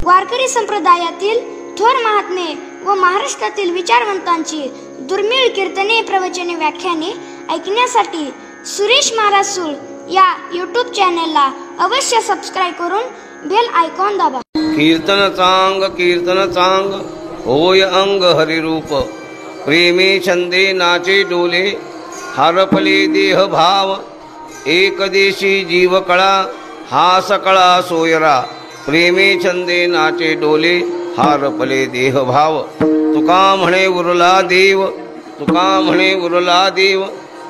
वारकरी संप्रदायातील थोर महात्मे व महाराष्ट्रातील विचारवंतांची दुर्मिळ कीर्तने, प्रवचने, व्याख्याने ऐकण्यासाठी सुरेश महाराज सूळ या यूट्यूब चॅनलला अवश्य सबस्क्राईब करून बेल आयकॉन दाबा. कीर्तन चांग होय अंग हरिरूप, प्रेमे छंदे नाचे डोले, हारपले देह भाव, एक देशी जीव कळा, हा सकळा सोयरा, प्रेमे छंदे नाचे डोले, हारपले देह भाव. तुका म्हणे उरला देव, तुका म्हणे उरला देव,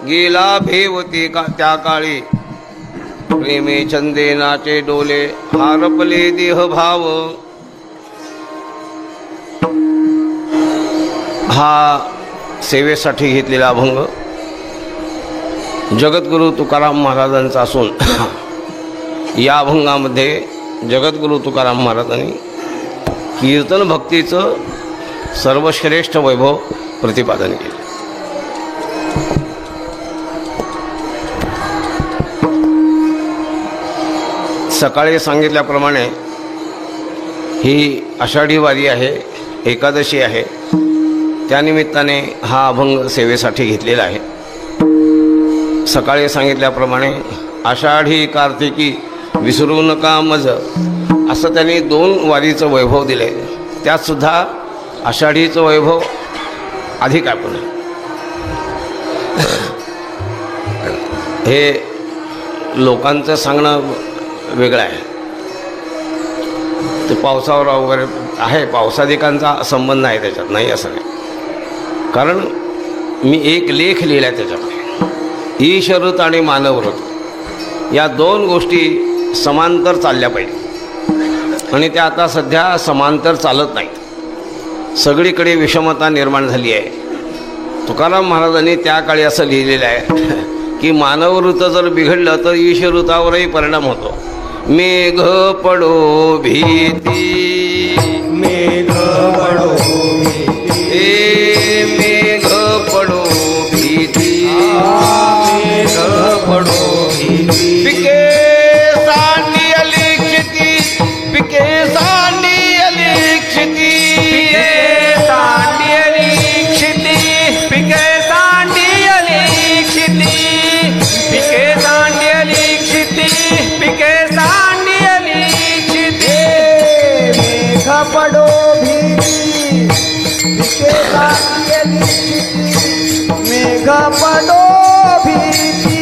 गेला भेवते का त्या काळी, प्रेमे छंदे नाचे डोले, हारपले देह भाव. हा सेवेसाठी घेतलेला अभंग जगद्गुरु तुकाराम महाराजांचा असून या अभंगामध्ये जगद्गुरु तुकाराम महाराजांनी कीर्तन भक्तीचं सर्वश्रेष्ठ वैभव प्रतिपादन केले. सकाळी सांगितल्याप्रमाणे ही आषाढी वारी आहे, एकादशी आहे, त्यानिमित्ताने हा अभंग सेवेसाठी घेतलेला आहे. सकाळी सांगितल्याप्रमाणे आषाढी कार्तिकी विसरू नका मज, असं त्यांनी 2 वारीचं वैभव दिले. त्यातसुद्धा आषाढीचं वैभव अधिक आहे. पण हे लोकांचं सांगणं वेगळं आहे. ते पावसावर वगैरे आहे, पावसाधिकांचा संबंध आहे त्याच्यात, नाही असं नाही. कारण मी एक लेख लिहिला आहे त्याच्यामध्ये, ईशऋत आणि मानवऋत या 2 गोष्टी समांतर चालल्या पाहिजे, आणि त्या आता सध्या समांतर चालत नाहीत. सगळीकडे विषमता निर्माण झाली आहे. तुकाराम महाराजांनी त्या काळी असं लिहिलेलं आहे की मानवऋत जर बिघडलं तर ईशऋतावरही परिणाम होतो. मेघ पडो भीती, मेघ पडो भीती, मेघ पडो भीती, मेघ पडो भीती. पिके सांडी अलिक्षिती, पिके सांडी अलिक्षिती, पिके सांडी अलिक्षिती, पिके सांडी अलिक्षिती, पिके सांडी अलिक्षिती, पिके सांडी अलिक्षिती. मेघ पडो भीती, पिके सांडी अलिक्षिती, मेघ पडो भीती,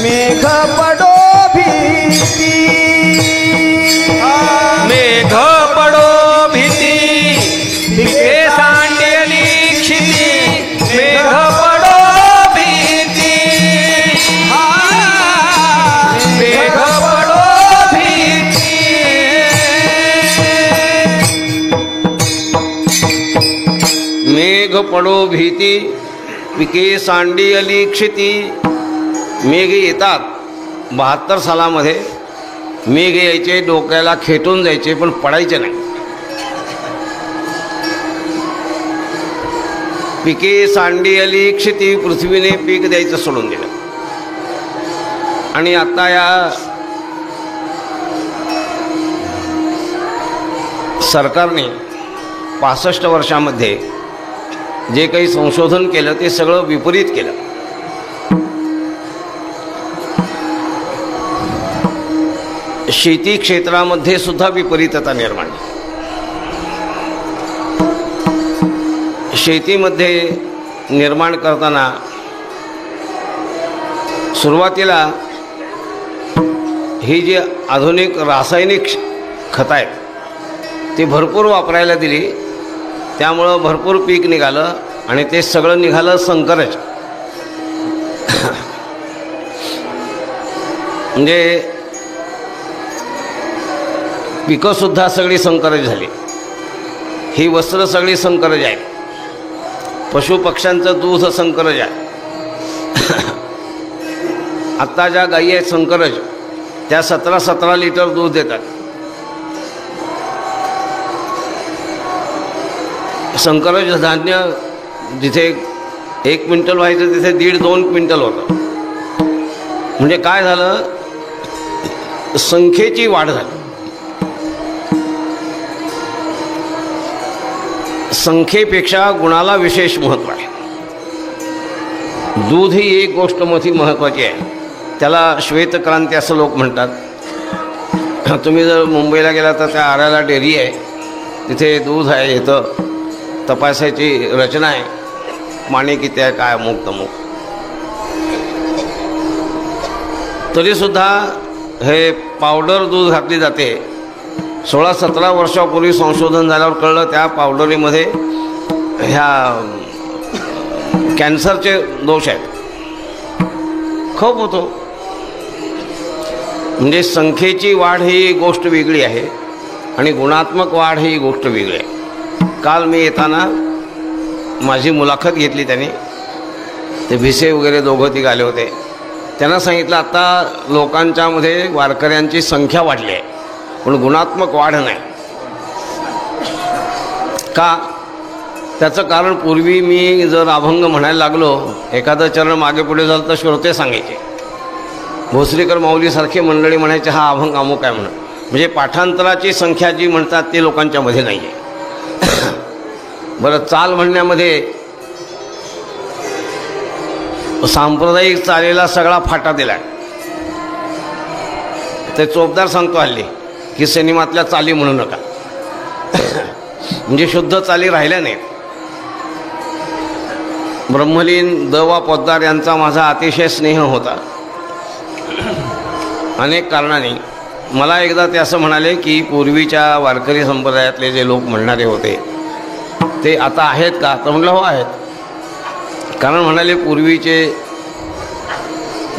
मेघ पडो भीती. मेघ पडो भीती, पिके सांडी अलिक्षिती, मेघ पडो भीती, मेघ पडो भीती. मेघ पडो भीती, पिके सांडी अलिक्षिती. मेघ येतात. 72 सालामध्ये मेघ यायचे, डोक्याला खेटून जायचे, पण पडायचे नाही. पिके सांडी अलिक्षिती, पृथ्वीने पीक द्यायचं सोडून दिलं. आणि आता या सरकारने 65 वर्षामध्ये जे काही संशोधन केलं ते सगळं विपरीत केलं. शेती क्षेत्रामध्ये सुद्धा विपरीतता निर्माण झाली. शेतीमध्ये निर्माण करताना सुरुवातीला ही जी आधुनिक रासायनिक खतं आहेत ती भरपूर वापरायला दिली. त्यामुळं भरपूर पीक निघालं आणि ते सगळं निघालं संकरच. म्हणजे पिकंसुद्धा सगळी संकरज झाली. ही वस्त्र सगळी संकरज आहेत. पशुपक्ष्यांचं दूध संकरज आहे. आत्ता ज्या गायी आहेत संकरज, त्या 17-17 लिटर दूध देतात. संकरज धान्य जिथे 1 क्विंटल व्हायचं तिथे 1.5-2 क्विंटल होतं. म्हणजे काय झालं, संख्येची वाढ झाली. संख्येपेक्षा गुणाला विशेष महत्त्व आहे. दूध ही एक गोष्ट मोठी महत्त्वाची आहे. त्याला श्वेतक्रांती असं लोक म्हणतात. तुम्ही जर मुंबईला गेला तर त्या आऱ्याला डेअरी आहे, तिथे दूध आहे, इथं तपासायची रचना आहे, पाणी किती आहे काय अमुक तमुक. तरीसुद्धा हे पावडर दूध घातली जाते. 16-17 वर्षापूर्वी संशोधन झाल्यावर कळलं त्या पावडरीमध्ये ह्या कॅन्सरचे दोष आहेत. खूप होतो. म्हणजे संख्येची वाढ ही गोष्ट वेगळी आहे आणि गुणात्मक वाढ ही गोष्ट वेगळी आहे. काल मी येताना माझी मुलाखत घेतली त्याने. ते भिसे वगैरे दोघं तिघ आले होते. त्यांना सांगितलं आता लोकांच्यामध्ये वारकऱ्यांची संख्या वाढली आहे पण गुणात्मक वाढ नाही. का? त्याचं कारण पूर्वी मी जर अभंग म्हणायला लागलो, एखादं चरण मागे पुढे झालं तर श्रोते सांगायचे, भोसरीकर माऊलीसारखी मंडळी म्हणायचे हा अभंग अमुक आहे म्हणून. म्हणजे पाठांतराची संख्या जी म्हणतात ते लोकांच्यामध्ये नाही आहे. बरं, चाल म्हणण्यामध्ये सांप्रदायिक चालीला सगळा फाटा दिला आहे. ते चोपदार सांगतो हल्ली की सिनेमातल्या चाली म्हणू नका. म्हणजे शुद्ध चाली राहिल्या नाहीत. ब्रह्मलीन द वा पोद्दार यांचा माझा अतिशय स्नेह होता अनेक कारणांनी. मला एकदा ते असं म्हणाले की पूर्वीच्या वारकरी संप्रदायातले जे लोक म्हणणारे होते ते आता आहेत का? तर म्हटलं हो आहेत. कारण म्हणाले पूर्वीचे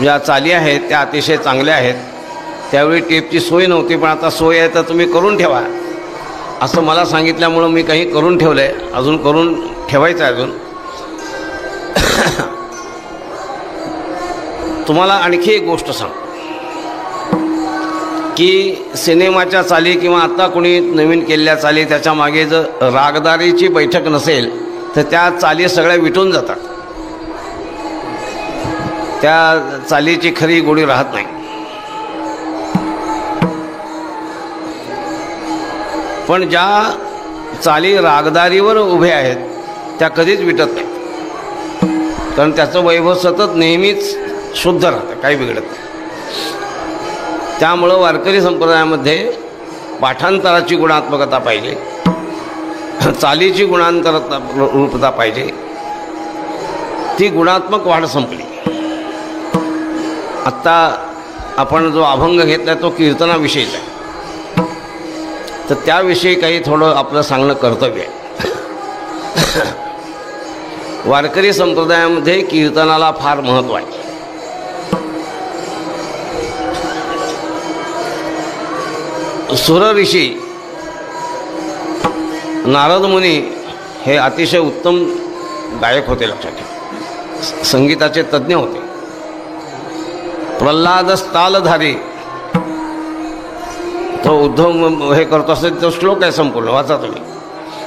ज्या चाली आहेत त्या अतिशय चांगल्या आहेत. त्यावेळी टेपची सोय नव्हती पण आता सोय आहे तर तुम्ही करून ठेवा असं मला सांगितल्यामुळं मी काही करून ठेवलं आहे. अजून करून ठेवायचं आहे अजून. तुम्हाला आणखी एक गोष्ट सांग की सिनेमाच्या चाली किंवा आता कोणी नवीन केलेल्या चाली त्याच्या मागे जर रागदारीची बैठक नसेल तर त्या चाली सगळ्या विटून जातात. त्या चालीची खरी गोडी राहत नाही. पण ज्या चाली रागदारीवर उभ्या आहेत त्या कधीच विटत नाही. कारण त्याचं वैभव सतत नेहमीच शुद्ध राहतं, काही बिघडत नाही. त्यामुळं वारकरी संप्रदायामध्ये पाठांतराची गुणात्मकता पाहिजे, चालीची रूपता पाहिजे. ती गुणात्मक वाढ संपली. आत्ता आपण जो अभंग घेतला तो कीर्तनाविषयीचा आहे तर त्याविषयी काही थोडं आपलं सांगणं कर्तव्य आहे. वारकरी संप्रदायामध्ये कीर्तनाला फार महत्त्व आहे. सुर ऋषी नारद मुनी हे अतिशय उत्तम गायक होते. लक्षात ठेवा, संगीताचे तज्ज्ञ होते. प्रल्हाद तालधारी तो उद्धव हे करतो असेल तो श्लोक आहे संपूर्ण, वाचा तुम्ही.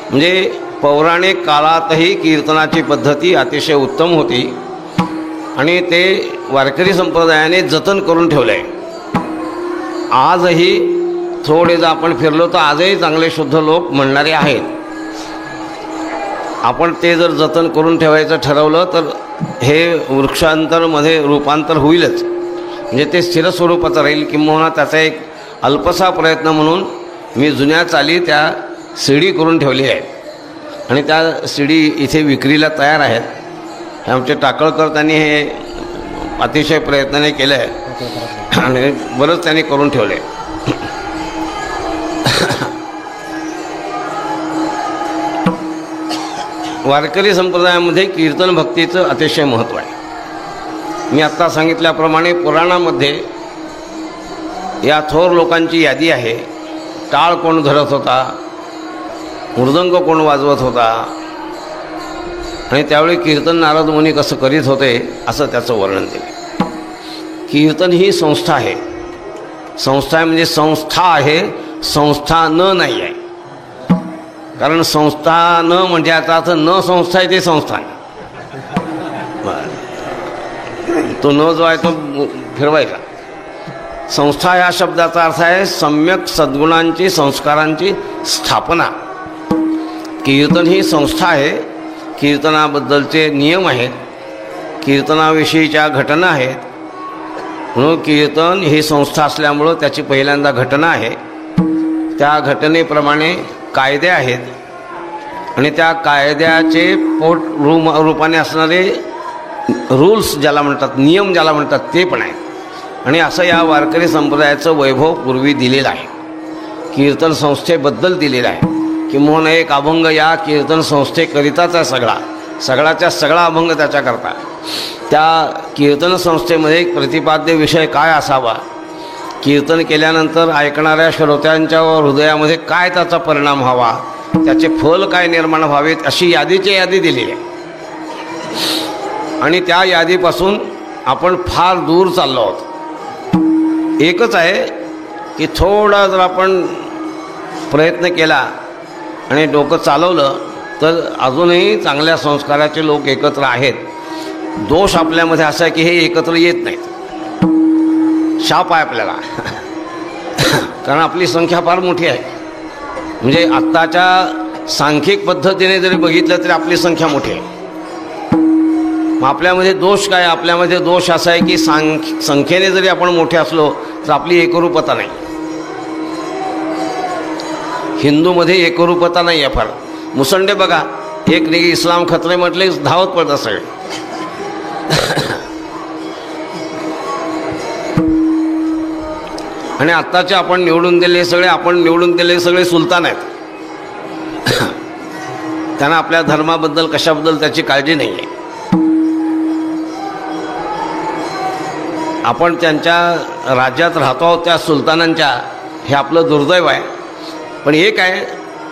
म्हणजे पौराणिक काळातही कीर्तनाची पद्धती अतिशय उत्तम होती आणि ते वारकरी संप्रदायाने जतन करून ठेवलं आहे. आजही थोडे जर आपण फिरलो तर आजही चांगले शुद्ध लोक म्हणणारे आहेत. आपण ते जर जतन करून ठेवायचं ठरवलं तर हे वृक्षांतरमध्ये रूपांतर होईलच. म्हणजे ते स्थिर स्वरूपाचं राहील. किंबहुना त्याचा एक अल्पसा प्रयत्न म्हणून मी जुन्या चाली त्या सीडी करून ठेवली आहेत आणि त्या सीडी इथे विक्रीला तयार आहेत. हे आमचे टाकळकर त्यांनी हे अतिशय प्रयत्नाने केलं आहे आणि बरंच त्यांनी करून ठेवलं आहे. वारकरी संप्रदायामध्ये कीर्तन भक्तीचं अतिशय महत्त्व आहे. मी आत्ता सांगितल्याप्रमाणे पुराणामध्ये या थोर लोकांची यादी आहे. टाळ कोण धरत होता, मृदंग कोण वाजवत होता आणि त्यावेळी कीर्तन नारद मुनी कसं करीत होते असं त्याचं वर्णन दिलं. कीर्तन ही संस्था आहे. संस्था आहे म्हणजे संस्था आहे, संस्था नाही आहे. कारण संस्था म्हणजे आता न संस्था आहे ते संस्था आहे. तो न जो आहे तो फिरवायचा. संस्था ह्या शब्दाचा अर्थ आहे सम्यक सद्गुणांची संस्कारांची स्थापना. कीर्तन ही संस्था आहे. कीर्तनाबद्दलचे नियम आहेत, कीर्तनाविषयीच्या घटना आहेत. म्हणून कीर्तन ही संस्था असल्यामुळं त्याची पहिल्यांदा घटना आहे. त्या घटनेप्रमाणे कायदे आहेत आणि त्या कायद्याचे रूपाने असणारे रूल्स ज्याला म्हणतात, नियम ज्याला म्हणतात, ते पण आहेत. आणि असं या वारकरी संप्रदायाचं वैभव पूर्वी दिलेलं आहे, कीर्तन संस्थेबद्दल दिलेलं आहे. किंवा एक अभंग या कीर्तन संस्थेकरिताच आहे, सगळाच्या सगळा अभंग त्याच्याकरता. त्या कीर्तन संस्थेमध्ये एक प्रतिपाद्य विषय काय असावा, कीर्तन केल्यानंतर ऐकणाऱ्या श्रोत्यांच्या हृदयामध्ये काय त्याचा परिणाम व्हावा, त्याचे फल काय निर्माण व्हावेत, अशी यादीची यादी दिलेली आहे. आणि त्या यादीपासून आपण फार दूर चाललो आहोत. एकच आहे की थोडा जर आपण प्रयत्न केला आणि डोकं चालवलं तर अजूनही चांगल्या संस्काराचे लोक एकत्र आहेत. दोष आपल्यामध्ये असा आहे की हे एकत्र येत नाहीत. शाप आहे आपल्याला कारण आपली संख्या फार मोठी आहे. म्हणजे आत्ताच्या सांख्यिक पद्धतीने जरी बघितलं तरी आपली संख्या मोठी आहे. मग आपल्यामध्ये दोष काय? आपल्यामध्ये दोष असा आहे की संख्येने जरी आपण मोठे असलो तर आपली एकरूपता नाही. हिंदूमध्ये एकरूपता नाही आहे फार. मुसंडे बघा, एक निघे इस्लाम खतरे म्हटले धावत पडत सगळे. आणि आत्ताचे आपण निवडून दिलेले सगळे सुलतान आहेत. त्यांना आपल्या धर्माबद्दल कशाबद्दल त्याची काळजी नाही आहे. आपण त्यांच्या राज्यात राहतो आहोत, त्या सुलतानांच्या, हे आपलं दुर्दैव आहे. पण एक आहे,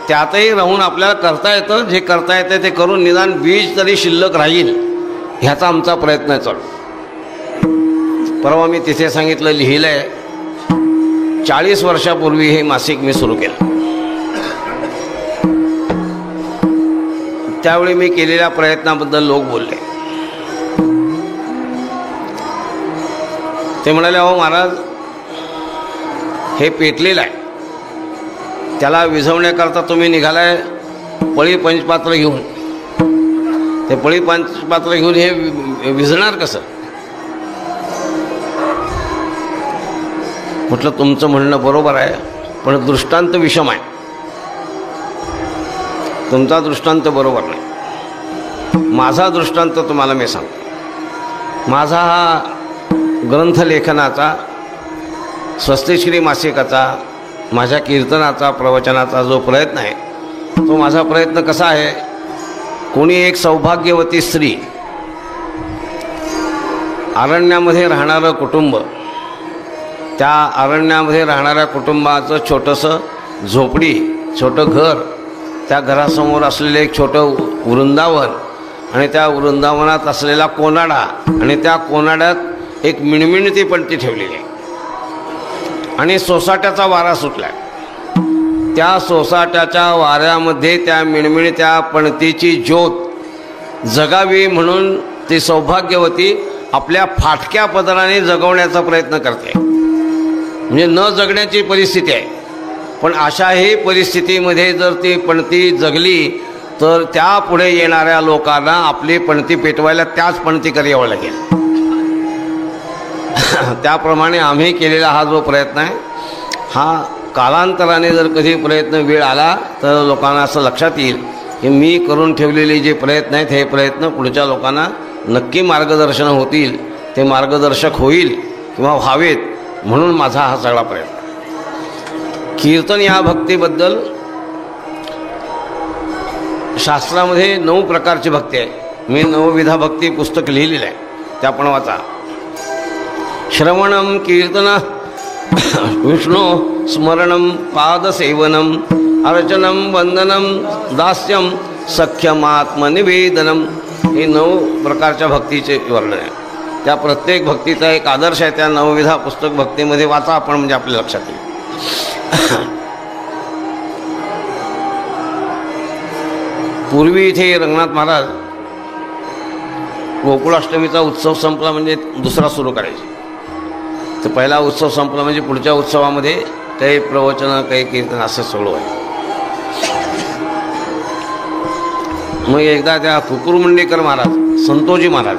त्यातही राहून आपल्याला करता येतं, जे करता येतं ते करून निदान बीज तरी शिल्लक राहील ह्याचा आमचा प्रयत्न चालू. परवा मी तिथे सांगितलं, लिहिलं आहे, 40 वर्षापूर्वी हे मासिक मी सुरू केलं. त्यावेळी मी केलेल्या प्रयत्नाबद्दल लोक बोलले. ते म्हणाले, अहो महाराज, हे पेटलेलं आहे, त्याला विझवण्याकरता तुम्ही निघालाय पळी पंचपात्र घेऊन. ते पळी पंचपात्र घेऊन हे विझणार कसं? म्हटलं, तुमचं म्हणणं बरोबर आहे, पण दृष्टांत विषम आहे. तुमचा दृष्टांत बरोबर नाही. माझा दृष्टांत तुम्हाला मी सांगतो. माझा हा ग्रंथलेखनाचा, स्वस्तिश्री मासिकाचा, माझ्या कीर्तनाचा, प्रवचनाचा जो प्रयत्न आहे, तो माझा प्रयत्न कसा आहे, कोणी एक सौभाग्यवती स्त्री, अरण्यामध्ये राहणारं कुटुंब, त्या अरण्यामध्ये राहणाऱ्या कुटुंबाचं छोटंसं झोपडी, छोटं घर, त्या घरासमोर असलेलं एक छोटं वृंदावन आणि त्या वृंदावनात असलेला कोनाडा आणि त्या कोनाड्यात एक मिणमिणती पणती ठेवलेली आहे आणि सोसाट्याचा वारा सुटला आहे. त्या सोसाट्याच्या वाऱ्यामध्ये त्या मिणमिणत्या पणतीची ज्योत जगावी म्हणून ती सौभाग्यवती आपल्या फाटक्या पदराने जगवण्याचा प्रयत्न करते. म्हणजे न जगण्याची परिस्थिती आहे, पण अशाही परिस्थितीमध्ये जर ती पणती जगली तर त्या पुढे येणाऱ्या लोकांना आपली पणती पेटवायला त्याच पणतीकडे यावं लागेल. त्याप्रमाणे आम्ही केलेला हा जो प्रयत्न आहे, हा कालांतराने जर कधी प्रयत्न वेळ आला तर लोकांना असं लक्षात येईल की मी करून ठेवलेले जे प्रयत्न आहेत, हे प्रयत्न पुढच्या लोकांना नक्की मार्गदर्शन होतील, ते मार्गदर्शक होईल किंवा व्हावेत, म्हणून माझा हा सगळा प्रयत्न. कीर्तन या भक्तीबद्दल शास्त्रामध्ये 9 प्रकारची भक्ती आहे. मी 9विधा भक्ती पुस्तक लिहिलेलं आहे, त्या पण वाचा. श्रवणम कीर्तन, विष्णू स्मरणम, पादसेवनम, अर्चनम, वंदनम, दास्यम, सख्यमात्मनिवेदनम, हे 9 प्रकारच्या भक्तीचे वर्णन आहे. त्या प्रत्येक भक्तीचा एक आदर्श आहे. त्या 9विधा पुस्तक भक्तीमध्ये वाचा आपण, म्हणजे आपल्या लक्षात येईल. पूर्वी इथे रंगनाथ महाराज गोकुळाष्टमीचा उत्सव संपला म्हणजे दुसरा सुरू करायचे. तर पहिला उत्सव संपला म्हणजे पुढच्या उत्सवामध्ये काही प्रवचनं काही कीर्तन असं सगळं आहे. मग एकदा त्या कुकुरमुंडेकर महाराज, संतोजी महाराज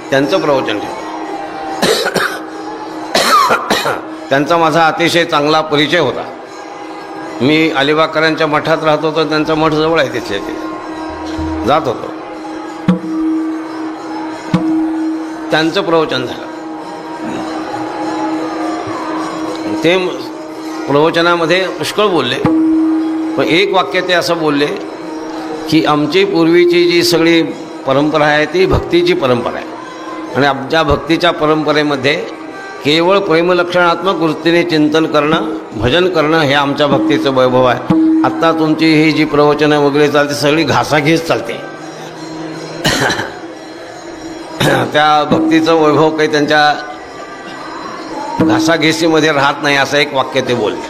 त्यांचं प्रवचन ठेवलं. त्यांचा माझा अतिशय चांगला परिचय होता. मी अलिबागकरांच्या मठात राहत होतो, त्यांचा मठ जवळ आहे, तिथे जात होतो. त्यांचं प्रवचन झालं. ते प्रवचनामध्ये पुष्कळ बोलले, पण एक वाक्य ते असं बोलले की आमची पूर्वीची जी सगळी परंपरा आहे ती भक्तीची परंपरा आहे आणि आमच्या भक्तीच्या परंपरेमध्ये केवळ प्रेमलक्षणात्मक वृत्तीने चिंतन करणं, भजन करणं हे आमच्या भक्तीचं वैभव आहे. आत्ता तुमची ही जी प्रवचनं वगैरे चालते सगळी घासाघीस चालते. त्या भक्तीचं वैभव काही त्यांच्या घासाघेसीमध्ये राहत नाही, असं एक वाक्य ते बोलले.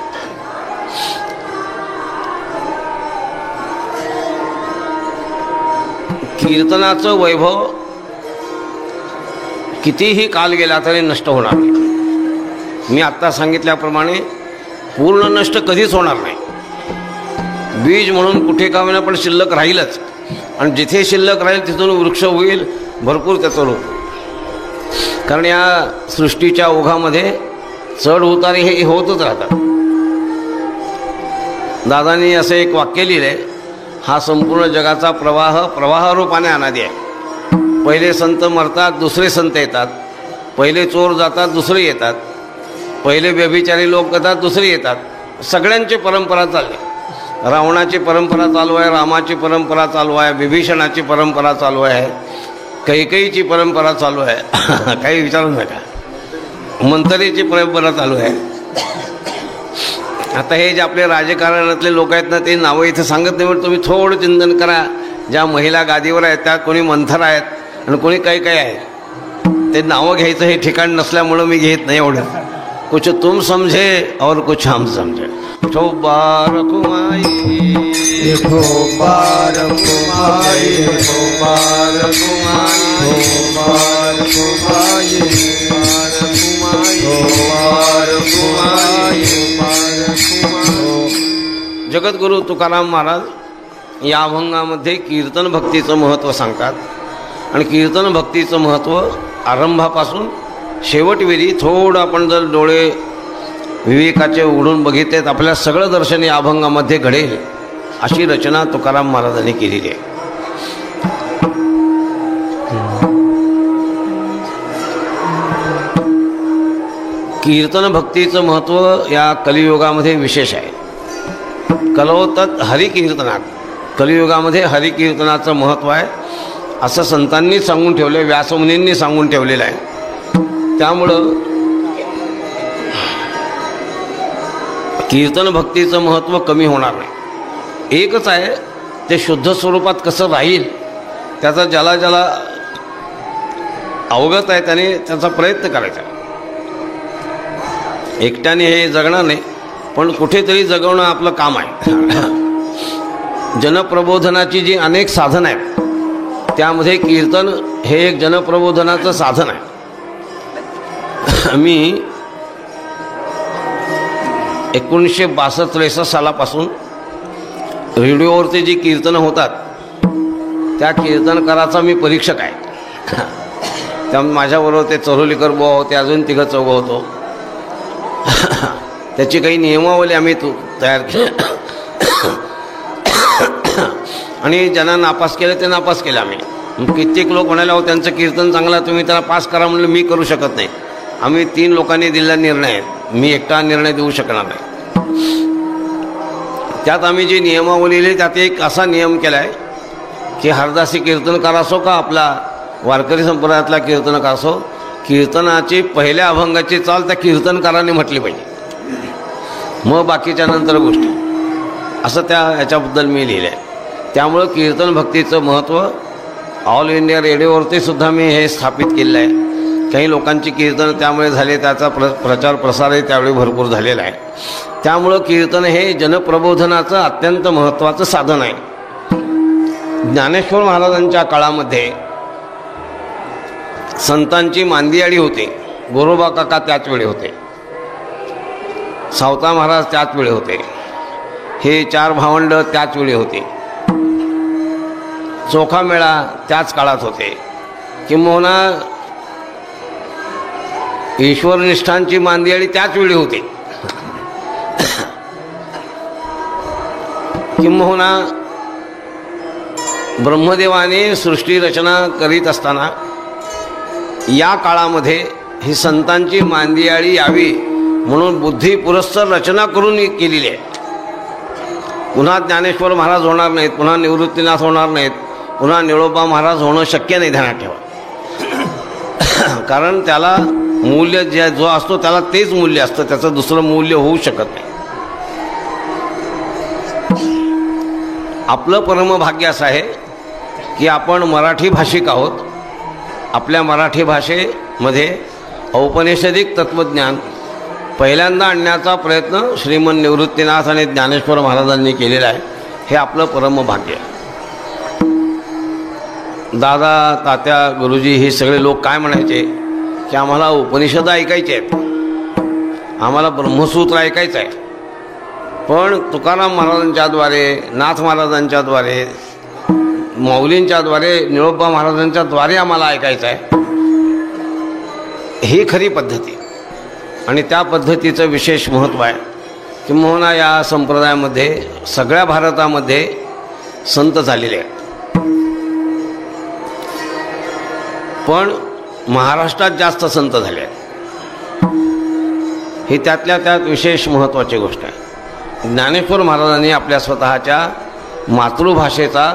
कीर्तनाचं वैभव कितीही काल गेला तरी नष्ट होणार नाही. मी आत्ता सांगितल्याप्रमाणे पूर्ण नष्ट कधीच होणार नाही. बीज म्हणून कुठे का होईना पण शिल्लक राहीलच, आणि जिथे शिल्लक राहील तिथून वृक्ष होईल, भरपूर त्याचं रूप. कारण या सृष्टीच्या ओघामध्ये चढ उतार हे होतच राहतात. दादांनी असं एक वाक्य लिहिलंय, हा संपूर्ण जगाचा प्रवाह रूपाने अनादी आहे. पहिले संत मरतात, दुसरे संत येतात. पहिले चोर जातात, दुसरे येतात. पहिले व्यभिचारी लोक येतात, दुसरे येतात. सगळ्यांची परंपरा चालली. रावणाची परंपरा चालू आहे, रामाची परंपरा चालू आहे, विभीषणाची परंपरा चालू आहे, कैकेयीची परंपरा चालू आहे. काही विचारू नका. मंथरेची परंपरा चालू आहे. आता हे जे आपले राजकारणातले लोक आहेत ना, ते नावं इथं सांगत नाही, पण तुम्ही थोडं चिंतन करा. ज्या महिला गादीवर आहेत त्या कोणी मंथर आहेत आणि कोणी काही काही आहेत. ते नावं घ्यायचं हे ठिकाण नसल्यामुळं मी घेत नाही एवढं. कुछ तुम समझे और कुछ हम समझे. ठोबार कुमाई, ठोबार कुमाई, ठोबार कुमाई, ठोबार कुमाई, ठोबार कुमाई, जगद्गुरु तुकाराम महाराज या अभंगामध्ये कीर्तन भक्तीचं महत्त्व सांगतात. आणि कीर्तन भक्तीचं महत्त्व आरंभापासून शेवटवेळी थोडं आपण जर डोळे विवेकाचे उघडून बघितले तर आपल्याला सगळं दर्शन या अभंगामध्ये घडेल, अशी रचना तुकाराम महाराजांनी केलेली आहे. कीर्तन भक्तीचं महत्त्व या कलियुगामध्ये विशेष आहे. कलवतत हरिकीर्तनात, कलियुगामध्ये हरिकीर्तनाचं महत्त्व आहे असं संतांनी सांगून ठेवले, व्यासमुनींनी सांगून ठेवलेलं आहे. त्यामुळं कीर्तन भक्तीचं महत्त्व कमी होणार नाही. एकच आहे, ते शुद्ध स्वरूपात कसं राहील त्याचा ज्याला ज्याला अवगत आहे त्याने त्याचा प्रयत्न करायचा. एकट्याने हे जगणार नाही, पण कुठेतरी जगवणं आपलं काम आहे. जनप्रबोधनाची जी अनेक साधनं आहेत त्यामध्ये कीर्तन हे एक जनप्रबोधनाचं साधन आहे. मी 1962-63 सालापासून रेडिओवरती जी कीर्तनं होतात त्या कीर्तनकाराचा मी परीक्षक आहे. त्यामुळे माझ्याबरोबर ते चरोलीकर बुवा होते, अजून तिघं चौघं होतो. त्याची काही नियमावली आम्ही तयार केली आणि ज्यांना नापास केलं ते नापास केलं आम्ही. कित्येक लोक म्हणाले, अहो त्यांचं कीर्तन चांगलं, तुम्ही त्याला पास करा. म्हणलं मी करू शकत नाही. आम्ही 3 लोकांनी दिलेला निर्णय आहे, मी एकटा निर्णय देऊ शकणार नाही. त्यात आम्ही जी नियमावली लिहिली त्यात एक असा नियम केला आहे की हरदासी कीर्तनकार असो का आपला वारकरी संप्रदायातला कीर्तनकार असो, कीर्तनाची पहिल्या अभंगाची चाल त्या कीर्तनकाराने म्हटली पाहिजे, मग बाकीच्या नंतर गोष्टी, असं त्या याच्याबद्दल मी लिहिलं आहे. त्यामुळं कीर्तन भक्तीचं महत्त्व ऑल इंडिया रेडिओवरती सुद्धा मी हे स्थापित केलेलं आहे. काही लोकांची कीर्तन त्यामुळे झाले, त्याचा प्रचार प्रसारही त्यावेळी भरपूर झालेला आहे. त्यामुळं कीर्तन हे जनप्रबोधनाचं अत्यंत महत्त्वाचं साधन आहे. ज्ञानेश्वर महाराजांच्या काळामध्ये संतांची मांदियाळी होती. गोरोबा काका त्याच वेळी होते, सावता महाराज त्याच वेळी होते, हे 4 भावंड त्याच वेळी होते, चोखा मेळा त्याच काळात होते, किंबहुना ईश्वरनिष्ठांची मांदियाळी त्याच वेळी होती, किंबहुना ब्रह्मदेवाने सृष्टी रचना करीत असताना या काळामध्ये ही संतांची मांदियाळी यावी म्हणून बुद्धी पुरस्सर रचना करून केलेली आहे. पुन्हा ज्ञानेश्वर महाराज होणार नाहीत, पुन्हा निवृत्तीनाथ होणार नाहीत, पुन्हा निळोबा महाराज होणं शक्य नाही, ध्यानात ठेवा. कारण त्याला मूल्य जो असतो त्याला तेच मूल्य असतं, त्याचं दुसरं मूल्य होऊ शकत नाही. आपलं परमभाग्य असं आहे की आपण मराठी भाषिक आहोत. आपल्या मराठी भाषेमध्ये औपनिषदिक तत्त्वज्ञान पहिल्यांदा आणण्याचा प्रयत्न श्रीमंत निवृत्तीनाथ आणि ज्ञानेश्वर महाराजांनी केलेला आहे. हे आपलं परमभाग्य आहे. दादा, तात्या, गुरुजी हे सगळे लोक काय म्हणायचे की आम्हाला उपनिषद ऐकायचे आहेत, आम्हाला ब्रह्मसूत्र ऐकायचं आहे, पण तुकाराम महाराजांच्याद्वारे, नाथ महाराजांच्याद्वारे, माऊलींच्याद्वारे, निळोबा महाराजांच्याद्वारे आम्हाला ऐकायचं आहे. ही खरी पद्धती आणि त्या पद्धतीचं विशेष महत्त्व आहे. किंबहुना या संप्रदायामध्ये सगळ्या भारतामध्ये संत झालेले आहेत, पण महाराष्ट्रात जास्त संत झाले आहेत. ही त्यातल्या त्यात विशेष महत्त्वाची गोष्ट आहे. ज्ञानेश्वर महाराजांनी आपल्या स्वतःच्या मातृभाषेचा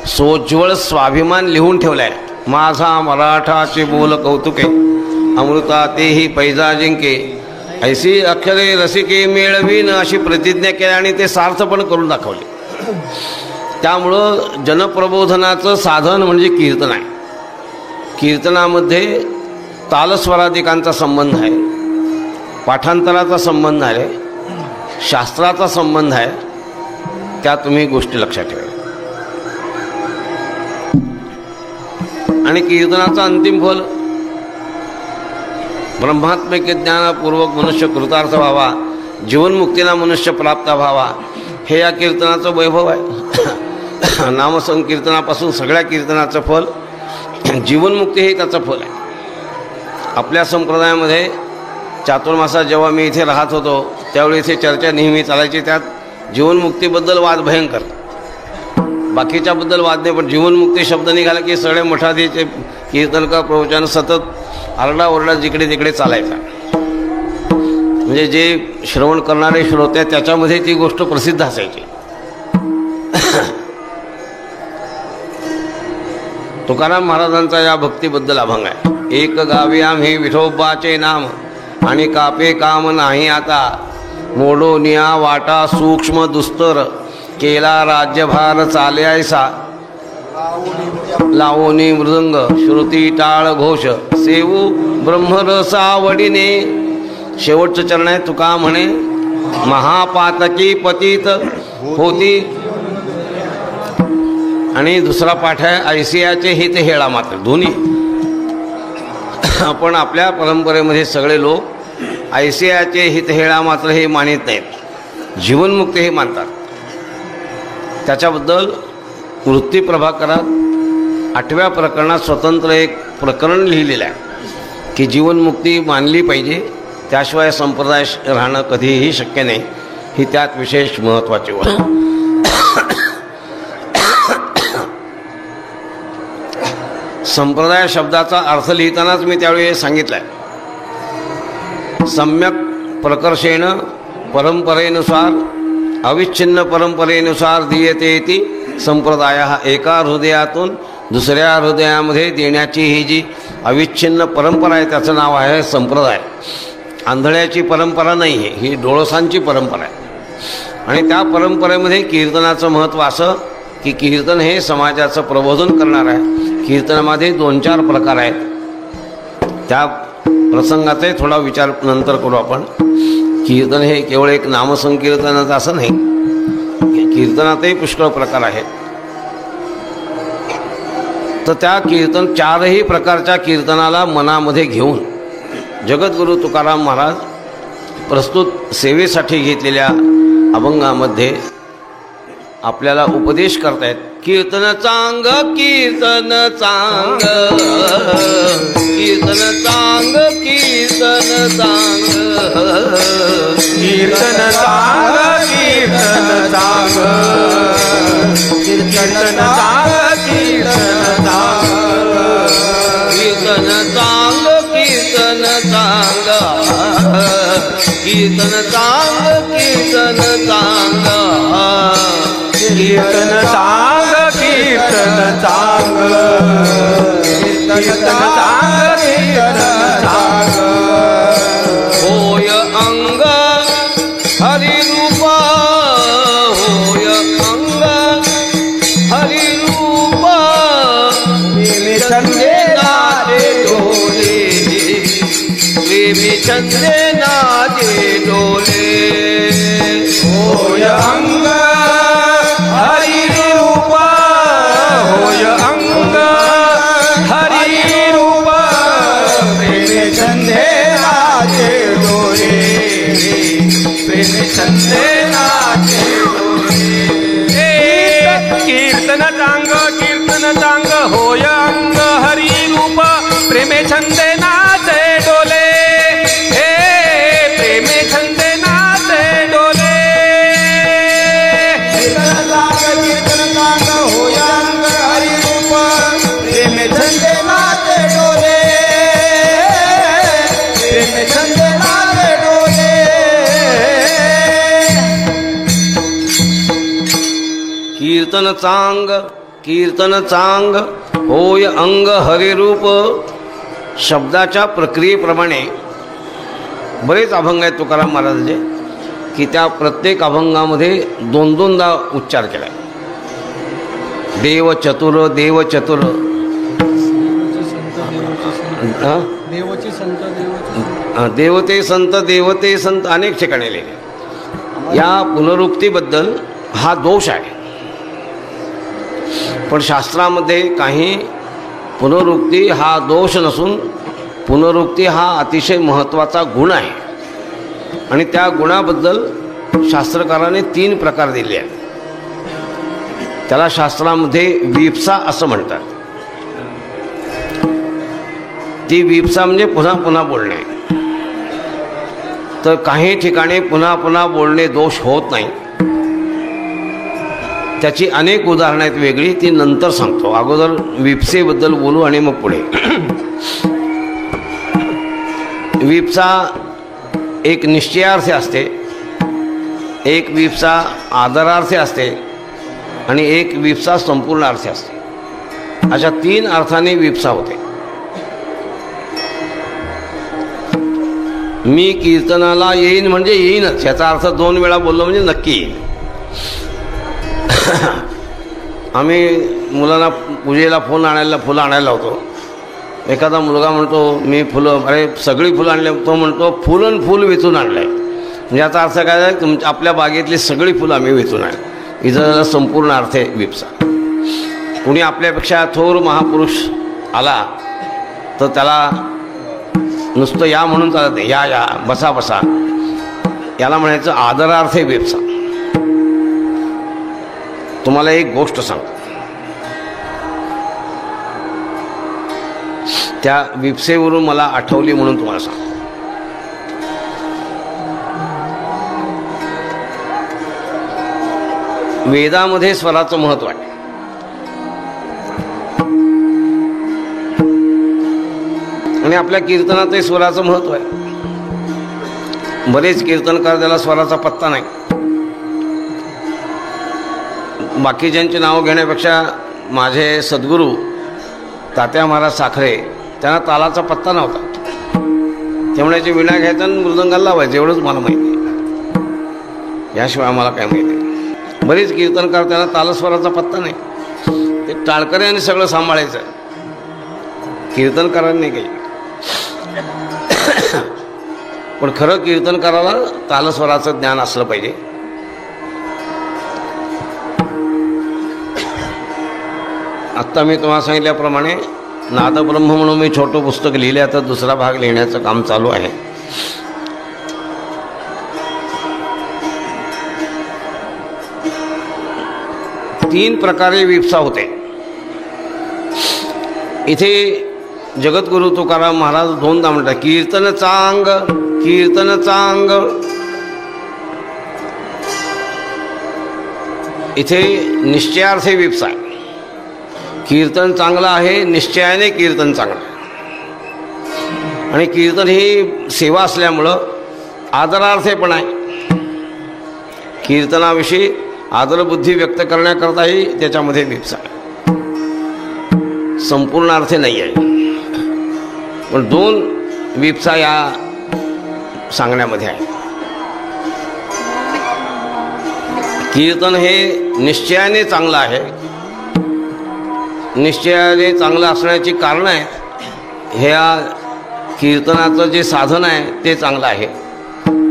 सोज्वळ स्वाभिमान लिहून ठेवला आहे. माझा मराठाचे बोल कौतुके, अमृता तेही पैजा जिंके, ऐसी अक्षरे रसिके मेळवीन, अशी प्रतिज्ञा केली आणि ते सार्थ पण करून दाखवले. त्यामुळं जनप्रबोधनाचं साधन म्हणजे कीर्तन आहे. कीर्तनामध्ये तालस्वरादिकांचा संबंध आहे, पाठांतराचा संबंध आहे, शास्त्राचा संबंध आहे. त्या तुम्ही गोष्टी लक्षात ठेवा. आणि कीर्तनाचं अंतिम फल ब्रह्मात्मिक ज्ञानपूर्वक मनुष्य कृतार्थ व्हावा, जीवनमुक्तीला मनुष्य प्राप्त व्हावा, हे या कीर्तनाचं वैभव आहे. नामसंकीर्तनापासून सगळ्या कीर्तनाचं फल जीवनमुक्ती हे त्याचं फल आहे. आपल्या संप्रदायामध्ये चातुर्मासात जेव्हा मी इथे राहत होतो त्यावेळी इथे चर्चा नेहमी चालायची. त्यात जीवनमुक्तीबद्दल वाद भयंकर, बाकीच्याबद्दल वाद नाही, पण जीवनमुक्ती शब्द निघाला की सगळे मठाधीचे कीर्तनकार प्रवचन सतत आरडाओरडा जिकडे तिकडे चालायचा. म्हणजे जे श्रवण करणारे श्रोते त्याच्यामध्ये ती गोष्ट प्रसिद्ध असायची. तुकाराम महाराजांचा या भक्तीबद्दल अभंग आहे. एक गावी आम्ही विठोबाचे नाम आणि कापे काम नाही आता, मोडोनिया वाटा सूक्ष्म दुस्तर, केला राज्यभार चाले ऐसा, लावणी मृदंग श्रुती टाळ घोष, सेवू ब्रह्मरसावडीने. शेवटचं चरण आहे. तुका म्हणे महापातकी पतित होती. आणि दुसरा पाठ आहे ऐसियाचे हित हेळा मात्र. दोन्ही पण आपल्या परंपरेमध्ये सगळे लोक ऐसियाचे हित हेळा मात्र हे मानित नाहीत, जीवनमुक्ती हे मानतात. त्याच्याबद्दल वृत्ती प्रभाकरात 8व्या प्रकरणात स्वतंत्र एक प्रकरण लिहिलेलं आहे की जीवनमुक्ती मानली पाहिजे, त्याशिवाय संप्रदाय राहणं कधीही शक्य नाही. ही त्यात विशेष महत्त्वाची गोष्ट. संप्रदाय शब्दाचा अर्थ लिहितानाच मी त्यावेळी सांगितलं आहे. सम्यक प्रकर्षेण परंपरेनुसार अविच्छिन्न परंपरेनुसार दीयते ती संप्रदाय. एका हृदयातून दुसऱ्या हृदयामध्ये देण्याची ही जी अविच्छिन्न परंपरा आहे त्याचं नाव आहे संप्रदाय. आंधळ्याची परंपरा नाही आहे, ही डोळसांची परंपरा आहे. आणि त्या परंपरेमध्ये कीर्तनाचं महत्त्व असं की कीर्तन हे समाजाचं प्रबोधन करणार आहे. कीर्तनामध्ये 2-4 प्रकार आहेत. त्या प्रसंगाचाही थोडा विचार नंतर करू आपण. कीर्तन हे केवळ एक नामसंकीर्तनाचं असं नाही, कीर्तनातही पुष्कळ प्रकार आहेत. तर त्या कीर्तन 4ही प्रकारच्या कीर्तनाला मनामध्ये घेऊन जगद्गुरू तुकाराम महाराज प्रस्तुत सेवेसाठी घेतलेल्या अभंगामध्ये आपल्याला उपदेश करतायत. कीर्तन चांग कीर्तन चांग कीर्तन चांग कीर्तन चांग कीर्तन चांग कीर्तन चांग कीर्तन चांग कीर्तन चांग कीर्तन चांग कीर्तन चांग कीर्तन चांग कीर्तन चांग कीर्तन चांग कीर्तन चांग कीर्तन चांग कीर्तन चांग होय अंग हरिरूप होय अंग हरिरूप प्रेमी छंदे नाचे डोले प्रेमी छंदे नाचे डोले होय अंग हरिरूप होय अंग हरिरूप प्रेमी छंदे नाचे डोले प्रेमी छंदे नाचे डोले कीर्तन चांग होय अंग हरिरूप प्रेमे छंदे नाचे डोले हे प्रेमे छंदे नाचे डोले कीर्तन चांग होय अंग हरिरूप प्रेमे छंदे नाचे डोले प्रेमे छंदे नाचे डोले कीर्तन चांग होय अंग हरिरूप शब्दाच्या प्रक्रियेप्रमाणे बरेच अभंग आहेत तुकाराम महाराजांचे की त्या प्रत्येक अभंगामध्ये दोन दोनदा उच्चार केला. देव चतुर देव चतुर देवते संत अनेक ठिकाणी लिहिले. या पुनरुक्तीबद्दल हा दोष आहे, पण शास्त्रामध्ये काही पुनरुक्ती हा दोष नसून पुनरुक्ती हा अतिशय महत्त्वाचा गुण आहे आणि त्या गुणाबद्दल शास्त्रकाराने 3 प्रकार दिले आहेत. त्याला शास्त्रामध्ये विप्सा असं म्हणतात. ती विप्सा म्हणजे पुन्हा पुन्हा बोलणे. तर काही ठिकाणी पुन्हा पुन्हा बोलणे दोष होत नाही. त्याची अनेक उदाहरणं आहेत वेगळी, ती नंतर सांगतो. अगोदर विप्सेबद्दल बोलू आणि मग पुढे. विप्सा एक निश्चयार्थी असते, एक विप्सा आदरार्थी असते आणि एक विप्सा संपूर्ण अर्थी असते. अशा 3 अर्थाने विप्सा होते. मी कीर्तनाला येईन म्हणजे येईनच, याचा अर्थ 2 वेळा बोललो म्हणजे नक्की येईन. आम्ही मुलांना पूजेला फुलं आणायला लावतो. एखादा मुलगा म्हणतो मी फुलं, अरे सगळी फुलं आणले. तो म्हणतो फुलं फुल वेचून आणलं आहे. म्हणजे याचा अर्थ काय आहे, तुमच्या आपल्या बागेतली सगळी फुलं आम्ही वेचून आणली. इथं संपूर्ण अर्थ आहे विप्सा. कुणी आपल्यापेक्षा थोर महापुरुष आला तर त्याला नुसतं या म्हणून चालत नाही. या बसा बसा, याला म्हणायचं आदरार्थ आहे विप्सा. तुम्हाला एक गोष्ट सांगतो. त्या विप्सेवरून मला आठवली म्हणून तुम्हाला सांगतो. वेदामध्ये स्वराचं महत्त्व आहे. आणि आपल्या कीर्तनातही स्वराचं महत्त्व आहे. बरेच कीर्तनकार त्याला स्वराचा पत्ता नाही. बाकीच्यांची नावं घेण्यापेक्षा माझे सद्गुरू तात्या महाराज साखरे, त्यांना तालाचा पत्ता नव्हता. त्यामुळे ते विणा घ्यायचा आणि मृदंगाला लावायचं, एवढंच मला माहिती आहे. याशिवाय आम्हाला काय माहिती आहे. बरेच कीर्तनकार त्यांना तालस्वराचा पत्ता नाही. ते टाळकऱ्यांनी सगळं सांभाळायचं, कीर्तनकारांनी काही. पण खरं कीर्तनकाराला तालस्वराचं ज्ञान असलं पाहिजे. आत्ता मी तुम्हाला सांगितल्याप्रमाणे नादब्रह्म म्हणून मी छोटं पुस्तक लिहिलं, आता दुसरा भाग लिहिण्याचं काम चालू आहे. तीन प्रकारे विपसा होते. इथे जगद्गुरु तुकाराम महाराज दोनदा म्हणतात, कीर्तन चांग, कीर्तन चांग. इथे निश्चयार्थे विपसा आहे. कीर्तन चांगलं आहे, निश्चयाने कीर्तन चांगलं आहे. आणि कीर्तन ही सेवा असल्यामुळं आदरार्थे पण आहे. कीर्तनाविषयी आदरबुद्धी व्यक्त करण्याकरताही त्याच्यामध्ये विपसा आहे. संपूर्ण अर्थे नाही आहे, पण दोन विपसा या सांगण्यामध्ये आहे. कीर्तन हे निश्चयाने चांगलं आहे. निश्चयाने चांगलं असण्याची कारणं आहेत. ह्या कीर्तनाचं जे साधन आहे ते चांगलं आहे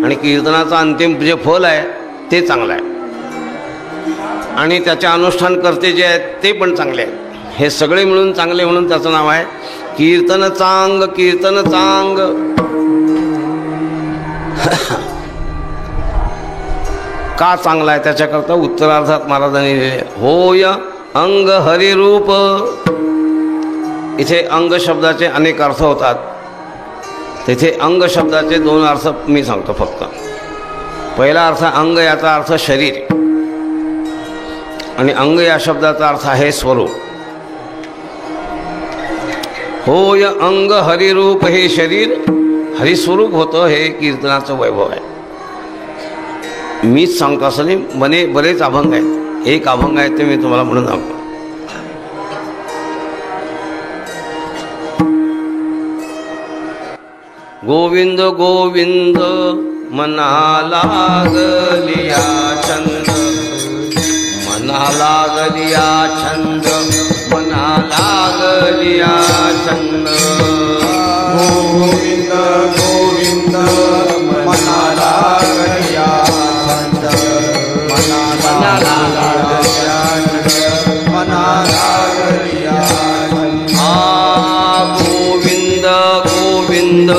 आणि कीर्तनाचं अंतिम जे फल आहे ते चांगलं आहे आणि त्याचे अनुष्ठान करते जे आहेत ते पण चांगले आहेत. हे सगळे मिळून चांगले म्हणून त्याचं नाव आहे कीर्तन चांग, कीर्तन चांग. का चांगला आहे त्याच्याकरता उत्तरार्धात महाराजांनी लिहिले, होय अंग हरिरूप. इथे अंग शब्दाचे अनेक अर्थ होतात. तिथे अंग शब्दाचे दोन अर्थ मी सांगतो फक्त. पहिला अर्थ अंग, याचा अर्थ शरीर, आणि अंग या शब्दाचा अर्थ आहे स्वरूप. होय अंग हरिरूप, हे शरीर हरिस्वरूप होतं. हे कीर्तनाचं वैभव आहे. मीच सांगतो असं नाही, बरेच अभंग आहेत. एक अभंग आहे ते मी तुम्हाला म्हणून सांगतो. गोविंद गोविंद मना लागलिया छंद, मना लागलिया छंद, मना लागलिया छंद. गोविंद गोविंद मना लागलिया छंद, मना लागलिया छंद, मना लागलिया छंद. गोविंद गोविंद